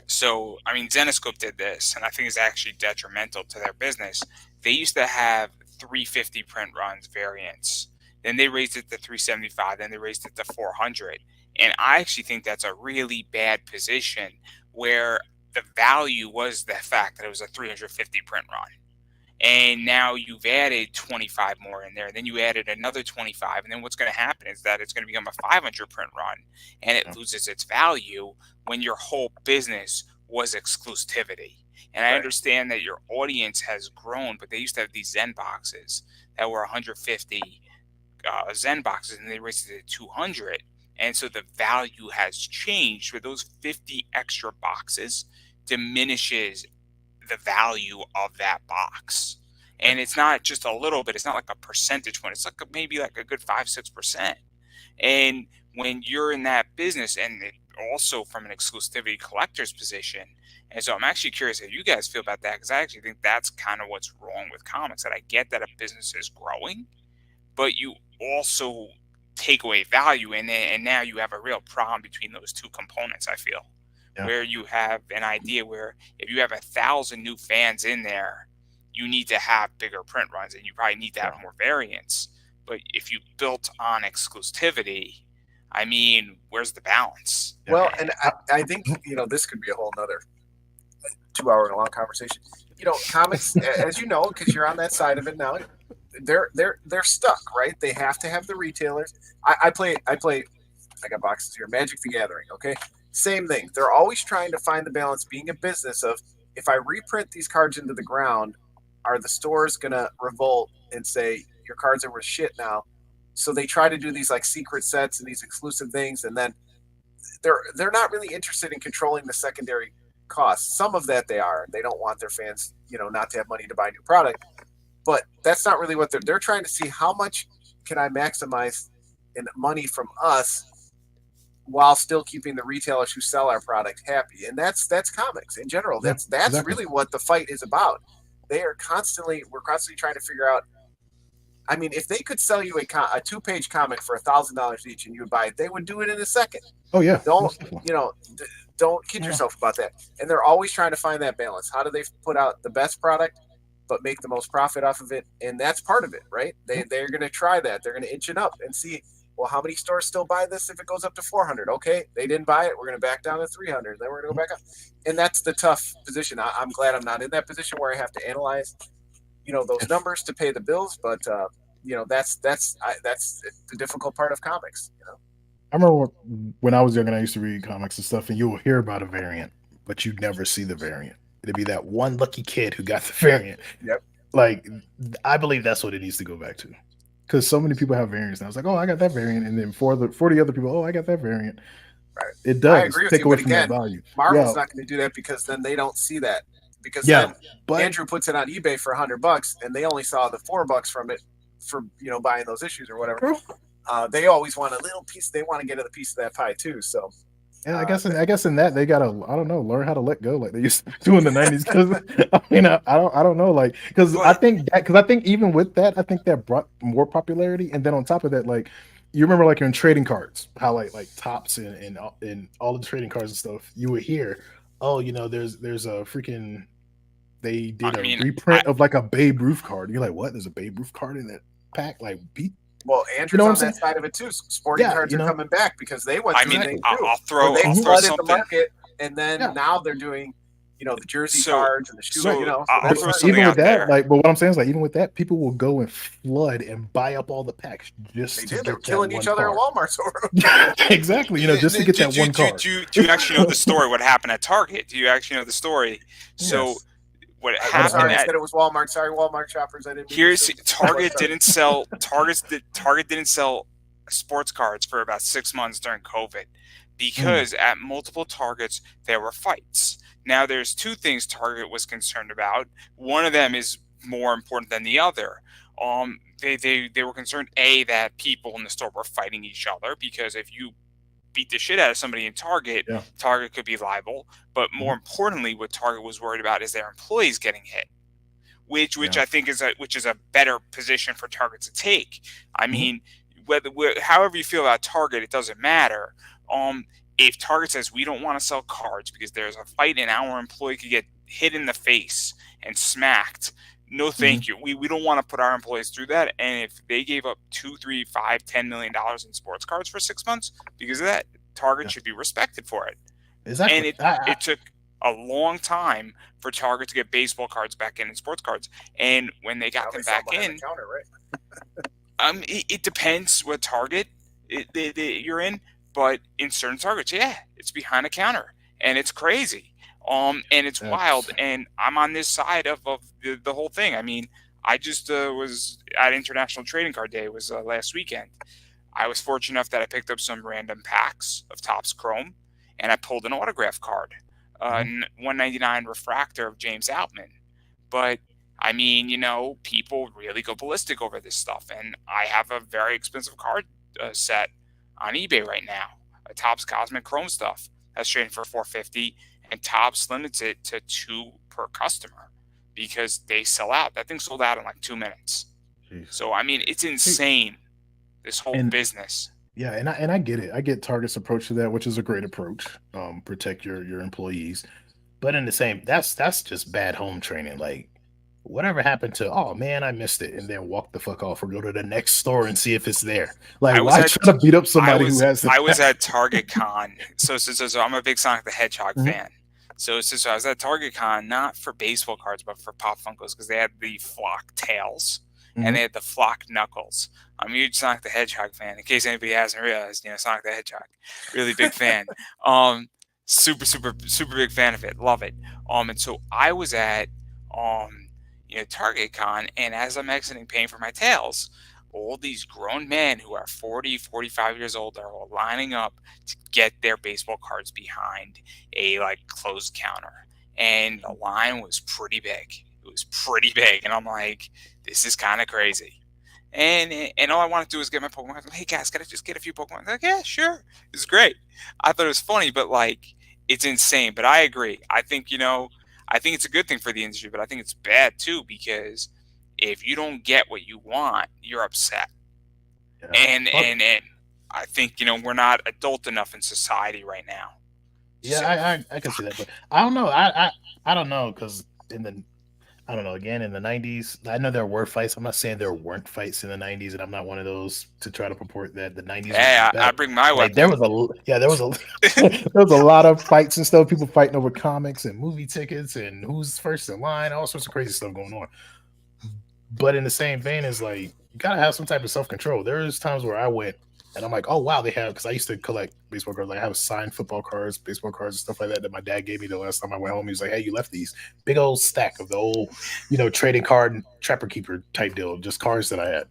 Zenescope did this, and I think it's actually detrimental to their business. They used to have 350 print runs variants. Then they raised it to 375. Then they raised it to 400. And I actually think that's a really bad position, where the value was the fact that it was a 350 print run. And now you've added 25 more in there. Then you added another 25. And then what's going to happen is that it's going to become a 500 print run, and it loses its value when your whole business was exclusivity. And I understand that your audience has grown, but they used to have these Zen boxes that were 150 Zen boxes, and they raised it to 200. And so the value has changed, where those 50 extra boxes diminishes the value of that box. And it's not just a little bit, it's not like a percentage one, it's like maybe like a good 5-6%. And when you're in that business, and it also from an exclusivity collector's position, and so I'm actually curious how you guys feel about that, because I actually think that's kind of what's wrong with comics. That I get that a business is growing, but you also take away value in it, and now you have a real problem between those two components, I feel. Where you have an idea where if you have 1,000 new fans in there, you need to have bigger print runs and you probably need to have more variants. But if you built on exclusivity, I mean, where's the balance? Well, and I think, this could be a whole nother 2-hour long conversation. Comics, as you know, because you're on that side of it now, they're stuck, right? They have to have the retailers. I got boxes here, Magic the Gathering, okay? Same thing. They're always trying to find the balance, being a business of, if I reprint these cards into the ground, are the stores going to revolt and say, your cards are worth shit now? So they try to do these like secret sets and these exclusive things, and then they're not really interested in controlling the secondary costs. Some of that they are. They don't want their fans, not to have money to buy new product. But that's not really what they're trying to see. How much can I maximize in money from us while still keeping the retailers who sell our product happy? And that's comics in general. That's exactly. really what the fight is about. We're constantly trying to figure out. I mean, if they could sell you a 2-page comic for $1,000 each and you would buy it, they would do it in a second. Oh yeah. Don't kid yourself about that. And they're always trying to find that balance. How do they put out the best product but make the most profit off of it? And that's part of it, right? They're going to try that. They're going to inch it up and see, well, how many stores still buy this if it goes up to 400? Okay, they didn't buy it. We're going to back down to 300. Then we're going to go back up. And that's the tough position. I'm glad I'm not in that position where I have to analyze, those numbers to pay the bills. But, that's the difficult part of comics, I remember when I was young and I used to read comics and stuff, and you will hear about a variant, but you'd never see the variant. It'd be that one lucky kid who got the variant. Yep. Like, I believe that's what it needs to go back to. Because so many people have variants now. It's like, oh, I got that variant. And then 40 other people, oh, I got that variant. Right. It does I agree with take you, away but from again, that value. Marvel's not going to do that because then they don't see that. Because then but Andrew puts it on eBay for $100 and they only saw the $4 from it for buying those issues or whatever. They always want a little piece. They want to get a piece of that pie too. So, and I guess in that they gotta, I don't know, learn how to let go like they used to do in the 90s. Because I don't know, like, because I think even with that, I think that brought more popularity. And then on top of that, like, you remember like in trading cards, how like Tops and all the trading cards and stuff, you would hear, oh, there's a freaking, they did a reprint of like a Babe Ruth card. You're like, what? There's a Babe Ruth card in that pack? Like, well, Andrew's on that side of it too. Sporting cards are coming back because they went through things too. I'll throw flooded something. the market, and then now they're doing, the jersey cards and the shoe. I'll throw something even out with that, there. like, but what I'm saying is, like, even with that, people will go and flood and buy up all the packs just to They're get killing that each one other card. at Walmart over. Exactly, just to get that one card. Do you actually know the story? What happened at Target? Do you actually know the story? So. Yes. What I'm happened? sorry, I said it was Walmart. Sorry, Walmart shoppers. I didn't. Target didn't sell. Target didn't sell sports cards for about 6 months during COVID because at multiple Targets there were fights. Now there's two things Target was concerned about. One of them is more important than the other. They were concerned that people in the store were fighting each other, because if you beat the shit out of somebody in Target, Target could be liable. But more importantly, what Target was worried about is their employees getting hit, which I think is a better position for Target to take. I mean, however you feel about Target, it doesn't matter. If Target says we don't want to sell cards because there's a fight and our employee could get hit in the face and smacked, no thank you. We don't want to put our employees through that. And if they gave up $2, $3, $5, $10 million in sports cards for 6 months because of that, Target should be respected for it. Exactly. And it took a long time for Target to get baseball cards back in and sports cards. And when they got them back in, counter, right? It depends what Target you're in, but in certain Targets, it's behind a counter, and it's crazy. And it's wild, and I'm on this side of the whole thing. I mean, I just was at International Trading Card Day. It was last weekend. I was fortunate enough that I picked up some random packs of Topps Chrome, and I pulled an autograph card, 199 refractor of James Outman. But I mean, people really go ballistic over this stuff, and I have a very expensive card set on eBay right now, a Topps Cosmic Chrome stuff that's trading for $450. And Topps limits it to 2 per customer because they sell out. That thing sold out in like 2 minutes. Jeez. So, I mean, it's insane, this whole business. Yeah, and I get it. I get Target's approach to that, which is a great approach. Protect your employees. But in the same, that's just bad home training. Like, whatever happened to, oh man, I missed it, and then walk the fuck off or go to the next store and see if it's there. Like, I was why at- try to beat up I somebody was who has the I was at Target Con. So I'm a big Sonic the Hedgehog Mhm. fan. So I was at Target Con not for baseball cards but for Pop Funkos because they had the Flock Tails Mhm. and they had the Flock Knuckles. I'm a huge Sonic the Hedgehog fan. In case anybody hasn't realized, Sonic the Hedgehog, really big fan. Super big fan of it. Love it. And so I was at Target Con, and as I'm exiting paying for my tails, all these grown men who are 40, 45 years old are all lining up to get their baseball cards behind a closed counter. And the line was pretty big. It was pretty big. And I'm like, this is kind of crazy. And all I want to do is get my Pokemon. I'm like, hey guys, gotta just get a few Pokemon. I'm like, yeah, sure. It's great. I thought it was funny, but it's insane. But I agree. I think it's a good thing for the industry, but I think it's bad too because if you don't get what you want, you're upset. Yeah. And I think we're not adult enough in society right now. Yeah, I can see that, but I don't know. I don't know because I don't know. Again, in the '90s, I know there were fights. I'm not saying there weren't fights in the '90s, and I'm not one of those to try to purport that the '90s. Hey, I bring my weapon. There was a lot of fights and stuff. People fighting over comics and movie tickets and who's first in line. All sorts of crazy stuff going on. But in the same vein, is you gotta have some type of self control. There's times where I went and I'm like, oh wow, they have, because I used to collect baseball cards. I have signed football cards, baseball cards, and stuff like that my dad gave me the last time I went home. He was like, hey, you left these big old stack of the old, trading card and trapper keeper type deal, just cards that I had.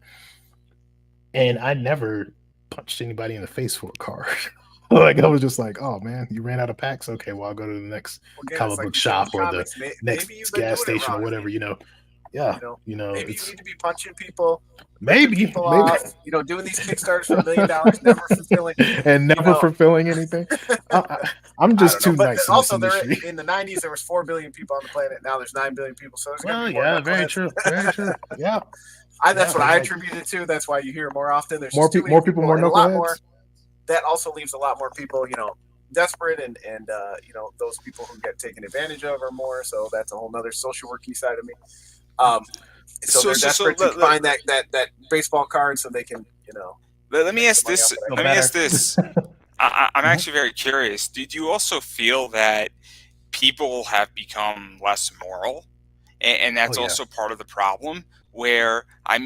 And I never punched anybody in the face for a card. I was just like, oh man, you ran out of packs. Okay, well I'll go to the next comic book shop or the next gas station or whatever. Yeah, maybe you need to be punching people, maybe off, doing these Kickstarters for $1 million, never fulfilling, and never fulfilling anything. I'm just too but nice. Also, in the '90s, there was 4 billion people on the planet. Now there's 9 billion people. So there's very true. Yeah, that's what I attribute it to. That's why you hear it more often. There's more people, more knuckleheads. A lot more. That also leaves a lot more people, desperate and those people who get taken advantage of are more. So that's a whole nother social worky side of me. So they're desperate to find that baseball card so they can, Let me ask this. I'm actually very curious. Did you also feel that people have become less moral, and that's also part of the problem? Where I'm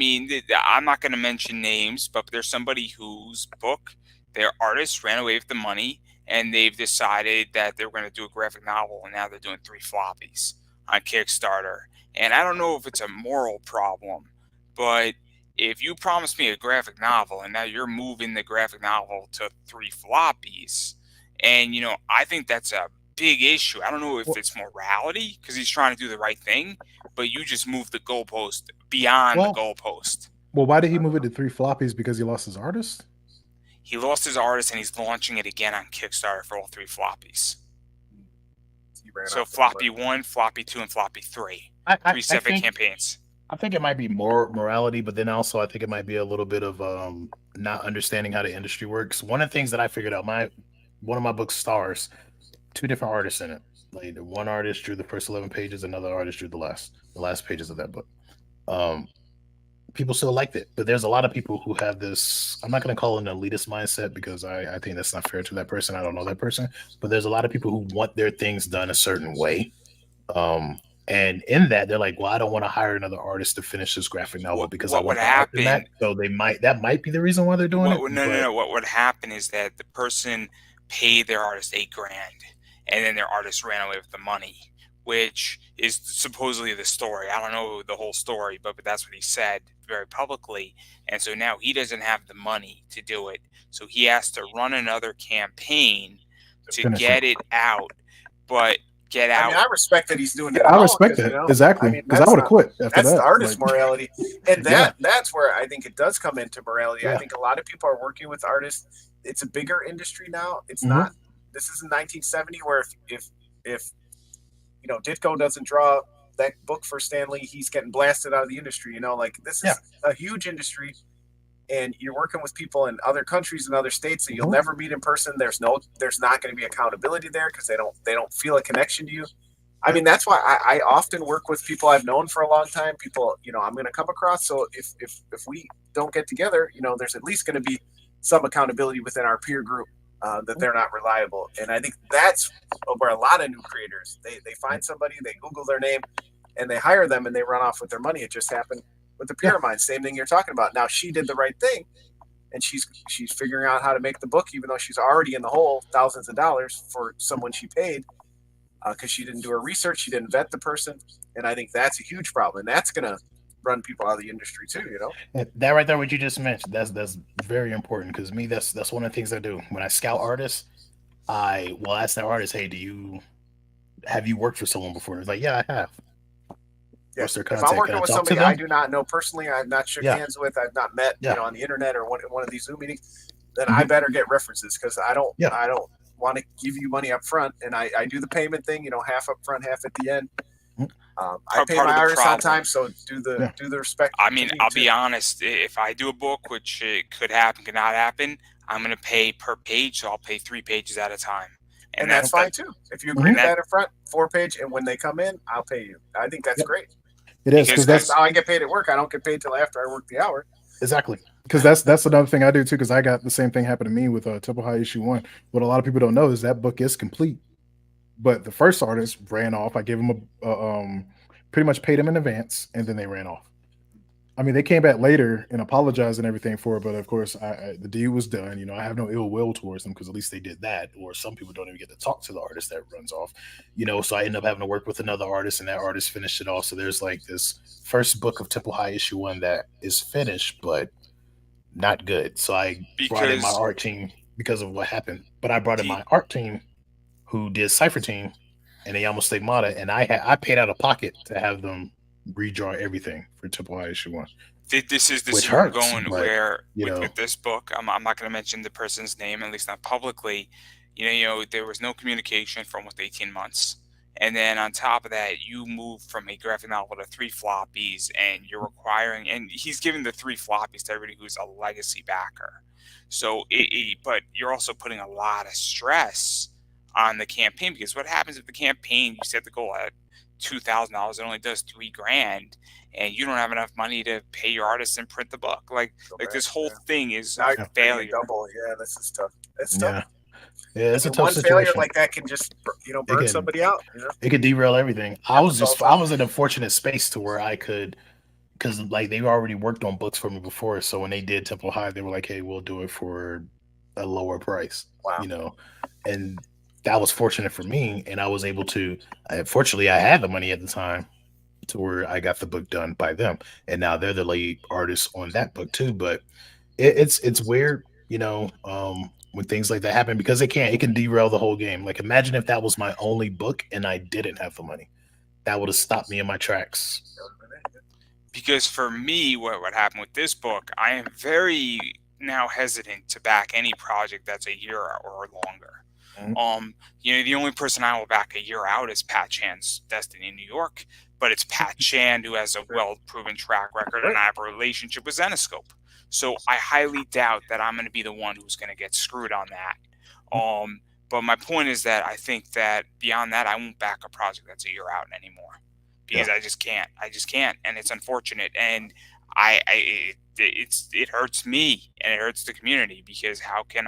not going to mention names, but there's somebody whose book, their artist ran away with the money, and they've decided that they're going to do a graphic novel, and now they're doing 3 floppies on Kickstarter. And I don't know if it's a moral problem, but if you promised me a graphic novel and now you're moving the graphic novel to 3 floppies, and I think that's a big issue. I don't know if it's morality because he's trying to do the right thing, but you just moved the goalpost beyond the goalpost. Well, why did he move it to 3 floppies? Because he lost his artist? He lost his artist and he's launching it again on Kickstarter for all 3 floppies. So floppy 1, floppy 2, and floppy 3. 3 separate campaigns. I think it might be more morality, but then also I think it might be a little bit of not understanding how the industry works. One of the things that I figured out, one of my books, Stars, 2 different artists in it. One artist drew the first 11 pages, another artist drew the last pages of that book. People still liked it, but there's a lot of people who have this, I'm not going to call it an elitist mindset because I think that's not fair to that person. I don't know that person, but there's a lot of people who want their things done a certain way. And in that, they're like, well, I don't want to hire another artist to finish this graphic novel because I want to happen. That. So that might be the reason why they're doing it. No. What would happen is that the person paid their artist $8,000 and then their artist ran away with the money, which is supposedly the story. I don't know the whole story, but that's what he said very publicly. And so now he doesn't have the money to do it. So he has to run another campaign to get it out. But I respect that he's doing it. I respect it. Exactly. Because I would have quit after that. That's the artist morality. And that's where I think it does come into morality. Yeah. I think a lot of people are working with artists. It's a bigger industry now. It's not, this is in 1970 where if Ditko doesn't draw that book for Stanley, he's getting blasted out of the industry. This is a huge industry, and you're working with people in other countries and other states that you'll never meet in person. There's not going to be accountability there because they don't feel a connection to you. I mean, that's why I often work with people I've known for a long time. People, I'm going to come across. So if we don't get together, there's at least going to be some accountability within our peer group that they're not reliable. And I think that's where a lot of new creators they find somebody, they Google their name, and they hire them, and they run off with their money. It just happened with the Pyramid, same thing you're talking about. Now she did the right thing, and she's figuring out how to make the book, even though she's already in the hole thousands of dollars for someone she paid. Because she didn't do her research, she didn't vet the person, and I think that's a huge problem, and that's gonna run people out of the industry too. That right there, what you just mentioned, that's very important because me, that's one of the things I do when I scout artists. I will ask that artist, "Hey, have you worked for someone before?" It's like, "Yeah, I have." Yeah. What's their If contact? I'm working Can I with talk to somebody them? I do not know personally, I've not shook hands with, I've not met, on the internet or one of these Zoom meetings, then I better get references because I don't want to give you money up front, and I do the payment thing, half up front, half at the end. I pay my artists on time, so do the respect. I mean, I'll be honest. If I do a book, which it could happen, could not happen, I'm going to pay per page, so I'll pay 3 pages at a time. And that's fine too. If you agree to that up front, 4-page, and when they come in, I'll pay you. I think that's great. It is because that's how I get paid at work. I don't get paid till after I work the hour. Exactly. Because that's another thing I do too. Because I got the same thing happen to me with Temple High issue 1. What a lot of people don't know is that book is complete, but the first artist ran off. I gave him pretty much paid him in advance, and then they ran off. I mean, they came back later and apologized and everything for it, but of course, the deal was done. I have no ill will towards them because at least they did that. Or some people don't even get to talk to the artist that runs off. So I end up having to work with another artist, and that artist finished it off. So there's like this first book of Temple High issue 1 that is finished, but not good. So I brought in my art team because of what happened. But I brought in my art team who did Cypher Team and they almost Stigmata, and I paid out of pocket to have them redraw everything for Temple High issue 1. This is the Which scene hurts, going but, where with this book, I'm not going to mention the person's name, at least not publicly. There was no communication for almost 18 months. And then on top of that, you move from a graphic novel to 3 floppies, and you're requiring, and he's giving the 3 floppies to everybody who's a legacy backer. So, but you're also putting a lot of stress on the campaign, because what happens if the campaign, you set the goal at $2,000, it only does $3,000, and you don't have enough money to pay your artists and print the book. Like this whole thing is a failure. Double, this is tough. It's tough. Yeah, it's a tough one situation. Failure like that can just burn somebody out. It could derail everything. I was in a fortunate space to where I could, because like they already worked on books for me before. So when they did Temple High, they were like, "Hey, we'll do it for a lower price." Wow. And that was fortunate for me, and I was able to. Fortunately, I had the money at the time to where I got the book done by them, and now they're the lead artists on that book too. But it's weird, when things like that happen, because it can derail the whole game. Like imagine if that was my only book and I didn't have the money. That would have stopped me in my tracks. Because for me, what happened with this book, I am very now hesitant to back any project that's a year or longer. Mm-hmm. The only person I will back a year out is Pat Chan's Destiny New York, but it's Pat Chan who has a well-proven track record, and I have a relationship with Zenescope. So I highly doubt that I'm going to be the one who's going to get screwed on that. But my point is that I think that beyond that, I won't back a project that's a year out anymore, because I just can't. And it's unfortunate. And it hurts me and it hurts the community, because how can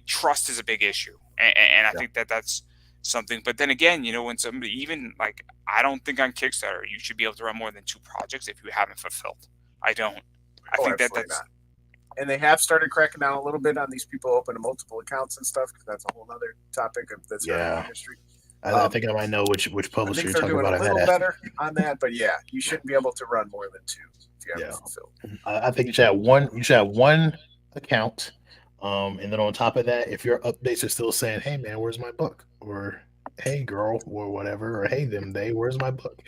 trust is a big issue. And I think that's something. But then again, when somebody, even like, I don't think on Kickstarter, you should be able to run more than 2 projects if you haven't fulfilled. I don't. I think that's not. And they have started cracking down a little bit on these people opening multiple accounts and stuff, because that's a whole other topic that's in the industry. I think I might know which publisher you're talking about. I think they're doing a little better on that, but you shouldn't be able to run more than 2 if you haven't fulfilled. I think you should have one account, and then on top of that, if your updates are still saying, "Hey man, where's my book?" or "Hey girl," or whatever, or "Hey them they, where's my book?"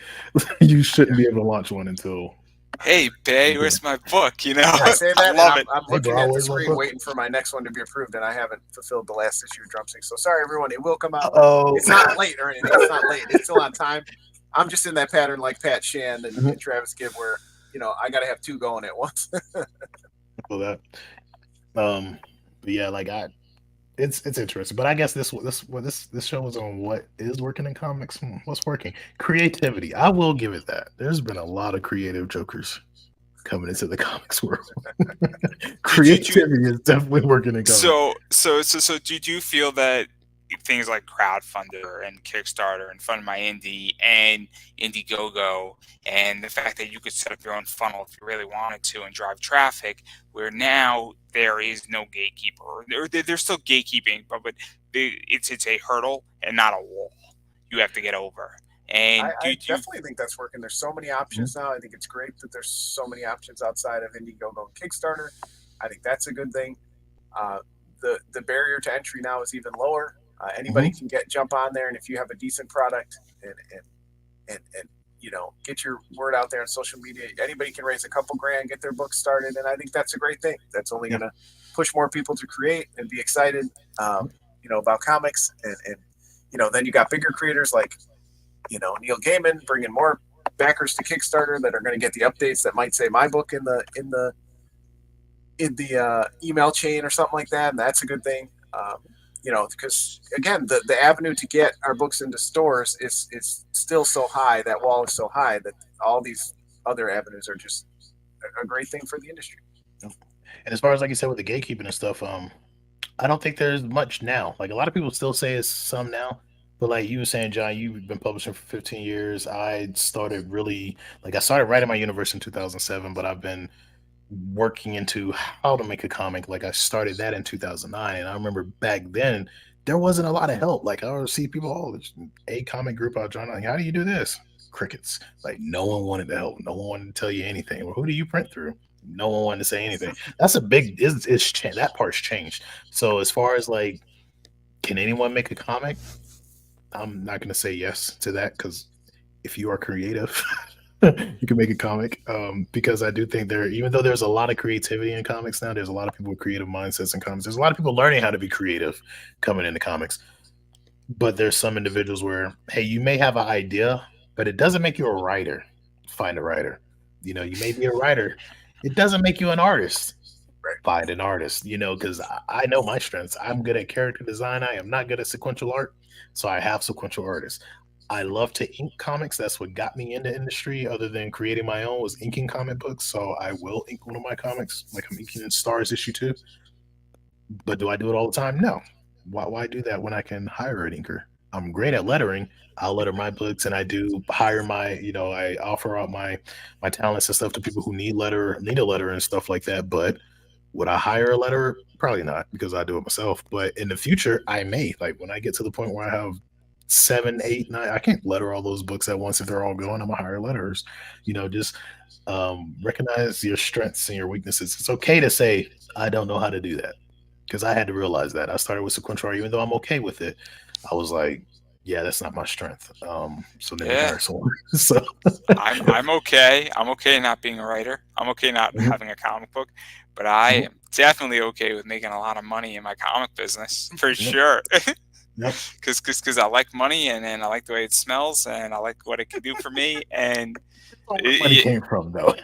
You shouldn't be able to launch one until. Hey, babe, where's my book? I say that, I love it. I'm looking at the screen waiting for my next one to be approved, and I haven't fulfilled the last issue of Drumstick. So sorry, everyone. It will come out. It's not late or anything. It's not late. It's still on time. I'm just in that pattern like Pat Shan and Travis Gibb, where I got to have 2 going at once. Well, that. But yeah, like it's interesting, but I guess this show was on what is working in comics. What's working? Creativity. I will give it that. There's been a lot of creative jokers coming into the comics world. Creativity is definitely working in comics. So do you feel that things like Crowdfunder and Kickstarter and Fund My Indie and Indiegogo, and the fact that you could set up your own funnel if you really wanted to and drive traffic, where now there is no gatekeeper, or there's still gatekeeping, but it's a hurdle and not a wall you have to get over. And I definitely think that's working. There's so many options now. I think it's great that there's so many options outside of Indiegogo and Kickstarter. I think that's a good thing. The barrier to entry now is even lower. Anybody can jump on there, and if you have a decent product and get your word out there on social media, anybody can raise a couple grand, get their book started, and I think that's a great thing. That's only going to push more people to create and be excited, about comics, and then you got bigger creators like Neil Gaiman bringing more backers to Kickstarter that are going to get the updates that might say my book in the email chain or something like that, and that's a good thing. Because again, the avenue to get our books into stores is still so high. That wall is so high that all these other avenues are just a great thing for the industry. And as far as like you said with the gatekeeping and stuff, I don't think there's much now. Like a lot of people still say it's some now, but like you were saying, John, you've been publishing for 15 years. I started right at my university in 2007, but I've been working into how to make a comic. Like I started that in 2009, and I remember back then there wasn't a lot of help. Like I would see people, a comic group out, John, like, how do you do this? Crickets. Like no one wanted to help. No one wanted to tell you anything. Well, who do you print through? No one wanted to say anything. That's a big that part's changed. So as far as like, can anyone make a comic? I'm not going to say yes to that, because if you are creative, you can make a comic, because I do think even though there's a lot of creativity in comics now, there's a lot of people with creative mindsets in comics. There's a lot of people learning how to be creative coming into comics. But there's some individuals where, hey, you may have an idea, but it doesn't make you a writer. Find a writer. You may be a writer. It doesn't make you an artist. Find an artist, because I know my strengths. I'm good at character design. I am not good at sequential art. So I have sequential artists. I love to ink comics. That's what got me into industry, other than creating my own, was inking comic books. So I will ink one of my comics, like I'm inking in Stars issue 2. But do I do it all the time? No. Why do that when I can hire an inker? I'm great at lettering. I'll letter my books, and I do hire I offer out my talents and stuff to people who need a letter and stuff like that. But would I hire a letterer? Probably not, because I do it myself. But in the future, I may. Like when I get to the point where I have 7, 8, 9, I can't letter all those books at once. If they're all going, I'm gonna hire letterers. Just recognize your strengths and your weaknesses. It's okay to say I don't know how to do that, because I had to realize that. I started with sequential art, even though I'm okay with it. I was like, yeah, that's not my strength. So then hire someone. So I'm okay. I'm okay not being a writer. I'm okay not having a comic book, but I am definitely okay with making a lot of money in my comic business for sure. Yep. Because I like money, and I like the way it smells, and I like what it can do for me. And where it came from, though.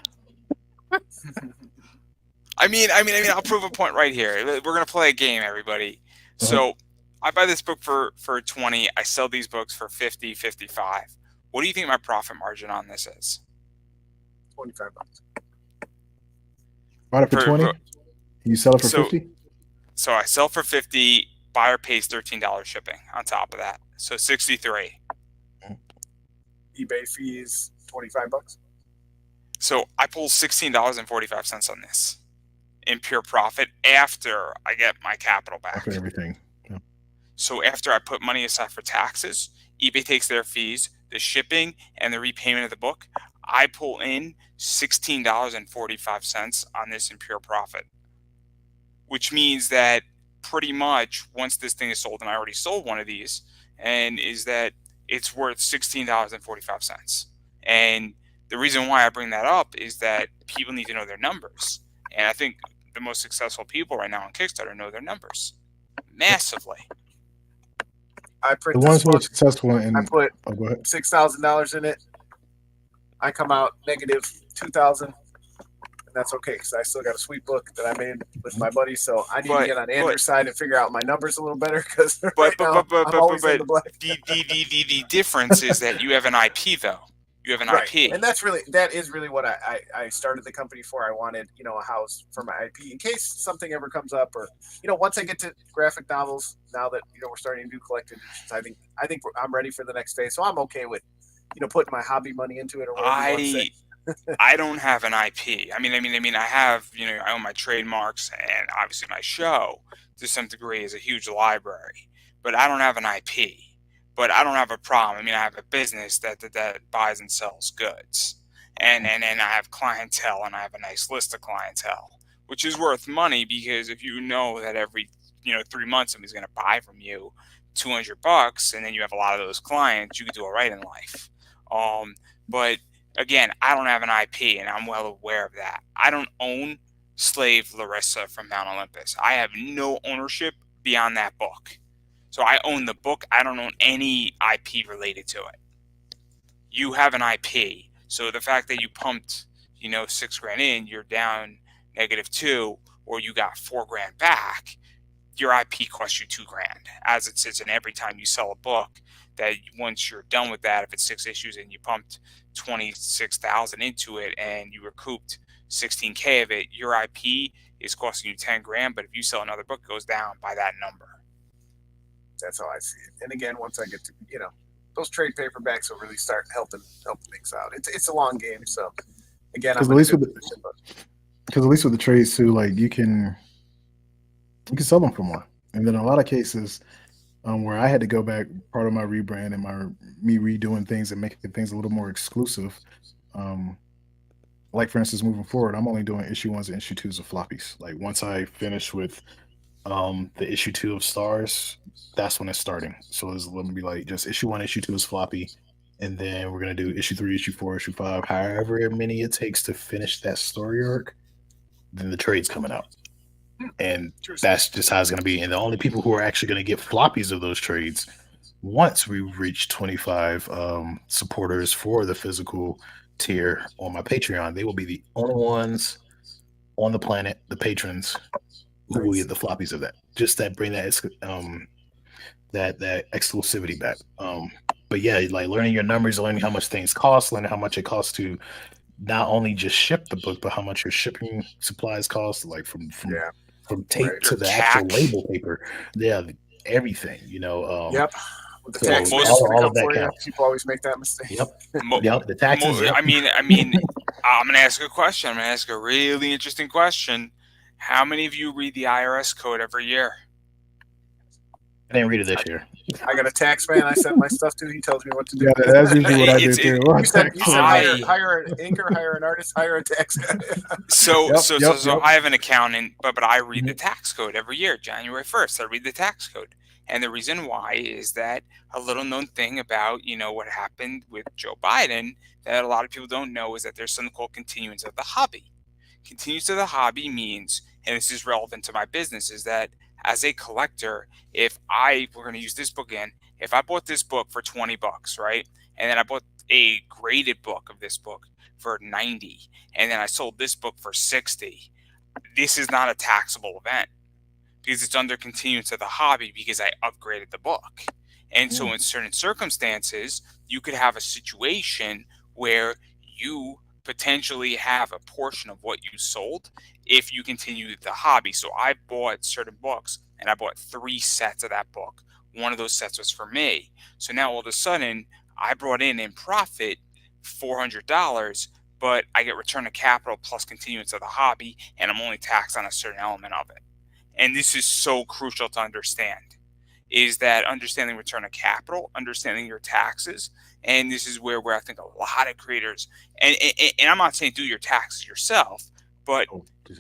I mean, I'll prove a point right here. We're gonna play a game, everybody. So I buy this book for 20. I sell these books for 50, 55. What do you think my profit margin on this is? $25. Bought it for 20. You sell it for 50. So I sell for 50. Buyer pays $13 shipping on top of that, so 63. eBay fees $25. So I pull $16.45 on this in pure profit after I get my capital back. After everything. Yeah. So after I put money aside for taxes, eBay takes their fees, the shipping, and the repayment of the book. I pull in $16.45 on this in pure profit, which means that pretty much once this thing is sold, and I already sold one of these, and is that it's worth $16.45. And the reason why I bring that up is that people need to know their numbers. And I think the most successful people right now on Kickstarter know their numbers massively. I print the ones who are successful in. I put $6,000 in it. I come out negative $2,000, and that's okay because I still got a sweet book that I made with my buddy. So I need to But- get on but- Andrew's side and figure out my numbers a little better because But right now I'm always in the black. the difference is that you have an IP though. You have an Right. IP. And that is really what I started the company for. I wanted, a house for my IP in case something ever comes up, or once I get to graphic novels, now that we're starting to do collected editions, I think I'm ready for the next phase. So I'm okay with putting my hobby money into it, or whatever you want to say. I don't have an IP. I mean, I have, I own my trademarks and obviously my show to some degree is a huge library, but I don't have an IP. But I don't have a problem. I mean, I have a business that buys and sells goods, and I have clientele, and I have a nice list of clientele, which is worth money because if you know that every 3 months somebody's going to buy from you $200, and then you have a lot of those clients, you can do all right in life. But again, I don't have an IP, and I'm well aware of that. I don't own Slave Larissa from Mount Olympus. I have no ownership beyond that book. So I own the book. I don't own any IP related to it. You have an IP. So the fact that you pumped, $6,000 in, you're down -2, or you got $4,000 back, your IP costs you $2,000. As it sits, and every time you sell a book, that once you're done with that, if it's 6 issues and you pumped 26,000 into it and you recouped 16K of it, your IP is costing you $10,000. But if you sell another book, it goes down by that number. That's how I see it. And again, once I get to those trade paperbacks will really start helping things out. It's a long game, so again, Because at least with the trades too, like you can sell them for more. And then in a lot of cases, where I had to go back, part of my rebrand and me redoing things and making things a little more exclusive. Like for instance, moving forward, I'm only doing issue 1s and issue 2s of floppies. Like once I finish with the issue 2 of Stars, that's when it's starting. So it's going to be like just issue 1, issue 2 is floppy, and then we're going to do issue 3, issue 4, issue 5, however many it takes to finish that story arc. Then the trade's coming out, and that's just how it's going to be. And the only people who are actually going to get floppies of those trades, once we reach 25 supporters for the physical tier on my Patreon, they will be the only ones on the planet, the patrons, who will get the floppies of that. Just that bring that that exclusivity back. But yeah, like learning your numbers, learning how much things cost, learning how much it costs to not only just ship the book, but how much your shipping supplies cost, like from tape to the actual label paper. Yeah, everything. Yep. With the So tax most- all of that for you. counts. People always make that mistake. Yep, the taxes. Yep. I mean, I'm going to ask a question. I'm going to ask a really interesting question. How many of you read the IRS code every year? I didn't read it this year. I got a tax man I send my stuff to. He tells me what to do. Yeah, that's usually what I do It's- too. You said I- hire an inker, hire an artist, hire a tax guy. So Yep. I have an accountant, but I read the tax code every year, January 1st. I read the tax code. And the reason why is that a little known thing about, what happened with Joe Biden that a lot of people don't know is that there's something called continuance of the hobby. Continuance of the hobby means, and this is relevant to my business, is that as a collector, we're going to use this book again, if I bought this book for $20, right? And then I bought a graded book of this book for $90, and then I sold this book for $60, this is not a taxable event because it's under continuance of the hobby because I upgraded the book. And so in certain circumstances, you could have a situation where you potentially have a portion of what you sold if you continue the hobby. So I bought certain books and I bought 3 sets of that book. One of those sets was for me. So now all of a sudden I brought in profit $400, but I get return of capital plus continuance of the hobby, and I'm only taxed on a certain element of it. And this is so crucial to understand, is that understanding return of capital, understanding your taxes. And this is where I think a lot of creators, and I'm not saying do your taxes yourself, but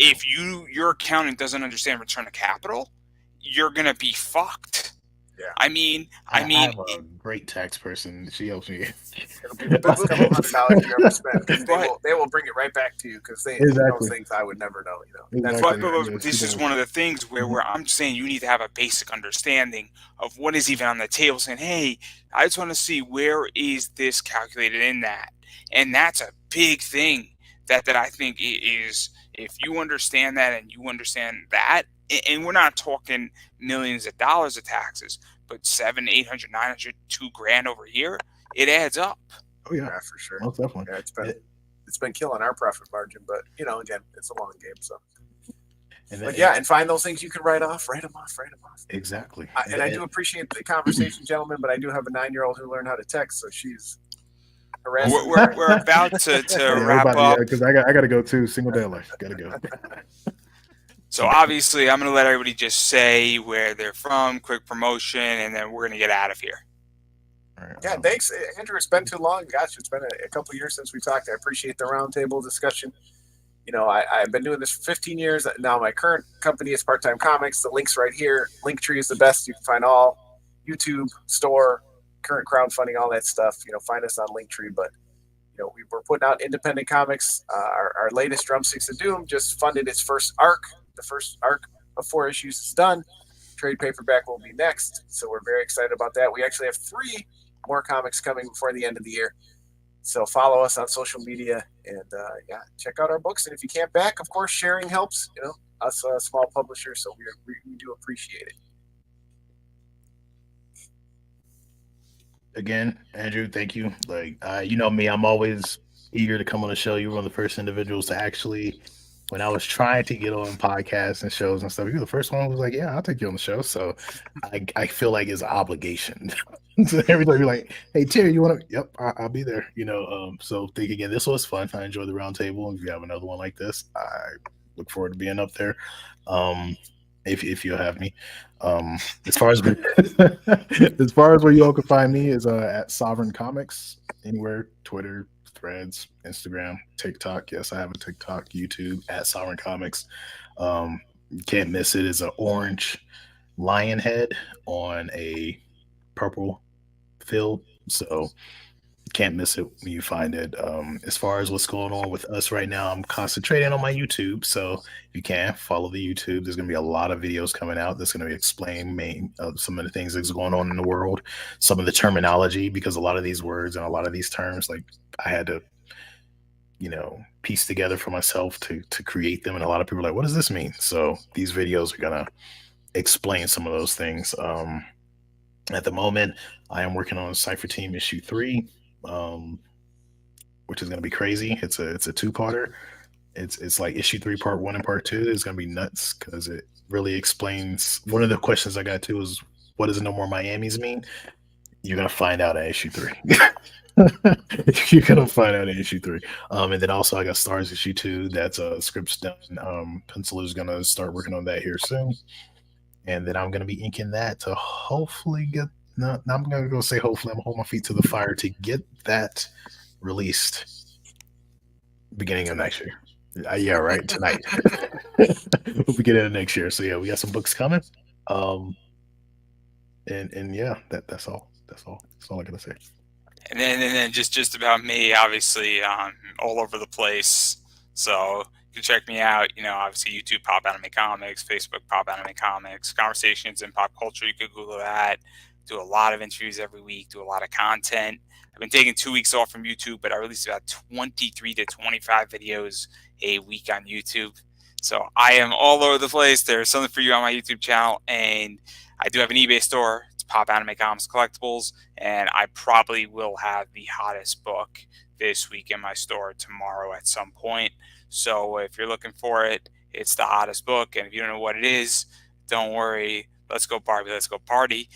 if your accountant doesn't understand return of capital, you're going to be fucked. Yeah. I mean, I have a great tax person. She helps me. It'll be the best couple $100 you ever spent. 'Cause they will bring it right back to you because they know Exactly. things I would never know. Exactly. But this is one of the things where I'm saying you need to have a basic understanding of what is even on the table, saying, hey, I just want to see where is this calculated in that. And that's a big thing that I think is, if you understand that and you understand that, and we're not talking millions of dollars of taxes, but 700, 800, 900, $2,000 over here, it adds up. Oh yeah, Yeah, for sure. most definitely. Yeah, it's been killing our profit margin, but again, it's a long game. So, and find those things you can write them off. Exactly. I do appreciate the conversation, gentlemen, but I do have a 9-year-old who learned how to text, so she's harassing. We're about to wrap up because I got to go too. Single day of life, gotta go. So obviously, I'm going to let everybody just say where they're from, quick promotion, and then we're going to get out of here. Right, yeah, thanks, Andrew. It's been too long. Gosh, it's been a couple of years since we talked. I appreciate the roundtable discussion. I've been doing this for 15 years. Now my current company is Part Time Comics. The link's right here. Linktree is the best. You can find all YouTube, store, current crowdfunding, all that stuff. Find us on Linktree. But, we're putting out independent comics. Our latest Drumsticks of Doom just funded its first arc. The first arc of 4 issues is done. Trade paperback will be next. So we're very excited about that. We actually have 3 more comics coming before the end of the year. So follow us on social media and check out our books. And if you can't back, of course, sharing helps. Us small publishers, so we do appreciate it. Again, Andrew, thank you. You know me, I'm always eager to come on the show. You were one of the first individuals to actually, when I was trying to get on podcasts and shows and stuff, you were the first one who was like, yeah, I'll take you on the show. So I feel like it's an obligation. So everybody be like, hey, Terry, you want to? Yep, I'll be there. So think again, this was fun. I enjoyed the roundtable. If you have another one like this, I look forward to being up there. If you'll have me. As far as where you all can find me is at Sovereign Comics, anywhere, Twitter, Threads, Instagram, TikTok. Yes, I have a TikTok, YouTube at Sovereign Comics. You can't miss it. It's an orange lion head on a purple field, so can't miss it when you find it. As far as what's going on with us right now, I'm concentrating on my YouTube, so if you can follow the YouTube, there's going to be a lot of videos coming out that's going to be explain some of the things that's going on in the world, some of the terminology, because a lot of these words and a lot of these terms, like, I had to piece together for myself to create them, and a lot of people are like, what does this mean? So these videos are going to explain some of those things. At the moment, I am working on Cypher Team issue 3, which is going to be crazy. It's a 2-parter. It's like issue 3 part 1 and part 2 is going to be nuts because it really explains. One of the questions I got to is, what does No More Miamis mean? You're going to find out in issue 3. You're going to find out in issue 3. And then also I got Stars issue 2. That's scripts done. Pencil is going to start working on that here soon. And then I'm going to be inking that to hopefully get, no, I'm going to go say hopefully, I'm going to hold my feet to the fire to get that released beginning of next year. Yeah, right, tonight. We'll be getting it next year. So yeah, we got some books coming. And yeah, that's all. That's all I gotta say. And then just about me, obviously, all over the place. So you can check me out. Obviously YouTube, Pop Anime Comics, Facebook, Pop Anime Comics, Conversations in Pop Culture. You could Google that. Do a lot of interviews every week. Do a lot of content. I've been taking 2 weeks off from YouTube, but I release about 23 to 25 videos a week on YouTube. So I am all over the place. There's something for you on my YouTube channel, and I do have an eBay store. It's Pop Anime Comics Collectibles, and I probably will have the hottest book this week in my store tomorrow at some point. So if you're looking for it, it's the hottest book, and if you don't know what it is, don't worry. Let's go Barbie. Let's go party.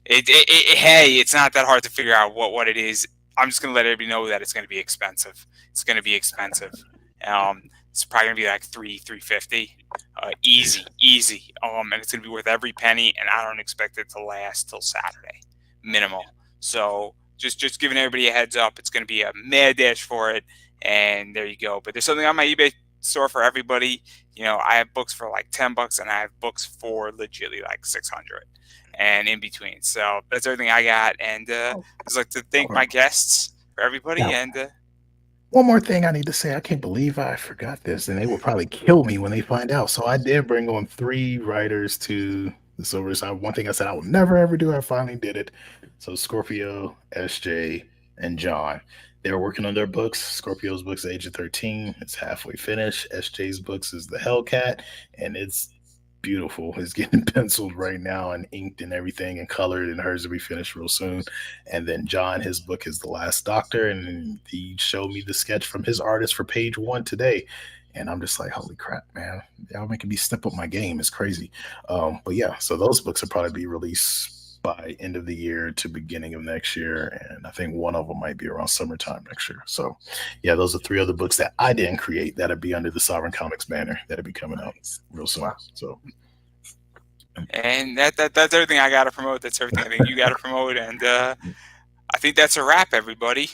Hey, it's not that hard to figure out what it is. I'm just gonna let everybody know that it's gonna be expensive. It's gonna be expensive. It's probably gonna be like $350, easy. And it's gonna be worth every penny. And I don't expect it to last till Saturday, minimal. So just giving everybody a heads up. It's gonna be a mad dash for it. And there you go. But there's something on my eBay store for everybody. I have books for like $10, and I have books for legitly like 600, and in between. So that's everything I got. And I'd just like to thank my guests for everybody. Yeah. And one more thing I need to say. I can't believe I forgot this, and they will probably kill me when they find out. So I did bring on 3 writers to the Silver Side. One thing I said I would never ever do, I finally did it. So Scorpio, SJ, and John. They're working on their books. Scorpio's books, Age of 13, it's halfway finished. SJ's books is the Hellcat, and it's beautiful. It's getting penciled right now and inked and everything and colored, and hers will be finished real soon. And then John, his book is The Last Doctor, and he showed me the sketch from his artist for page 1 today. And I'm just like, holy crap, man. Y'all making me step up my game. It's crazy. But yeah, so those books will probably be released by end of the year to beginning of next year. And I think one of them might be around summertime next year. So yeah, those are 3 other books that I didn't create that'll be under the Sovereign Comics banner that'll be coming out real soon. Wow. So And that's everything I got to promote. That's everything I think you got to promote. And I think that's a wrap, everybody.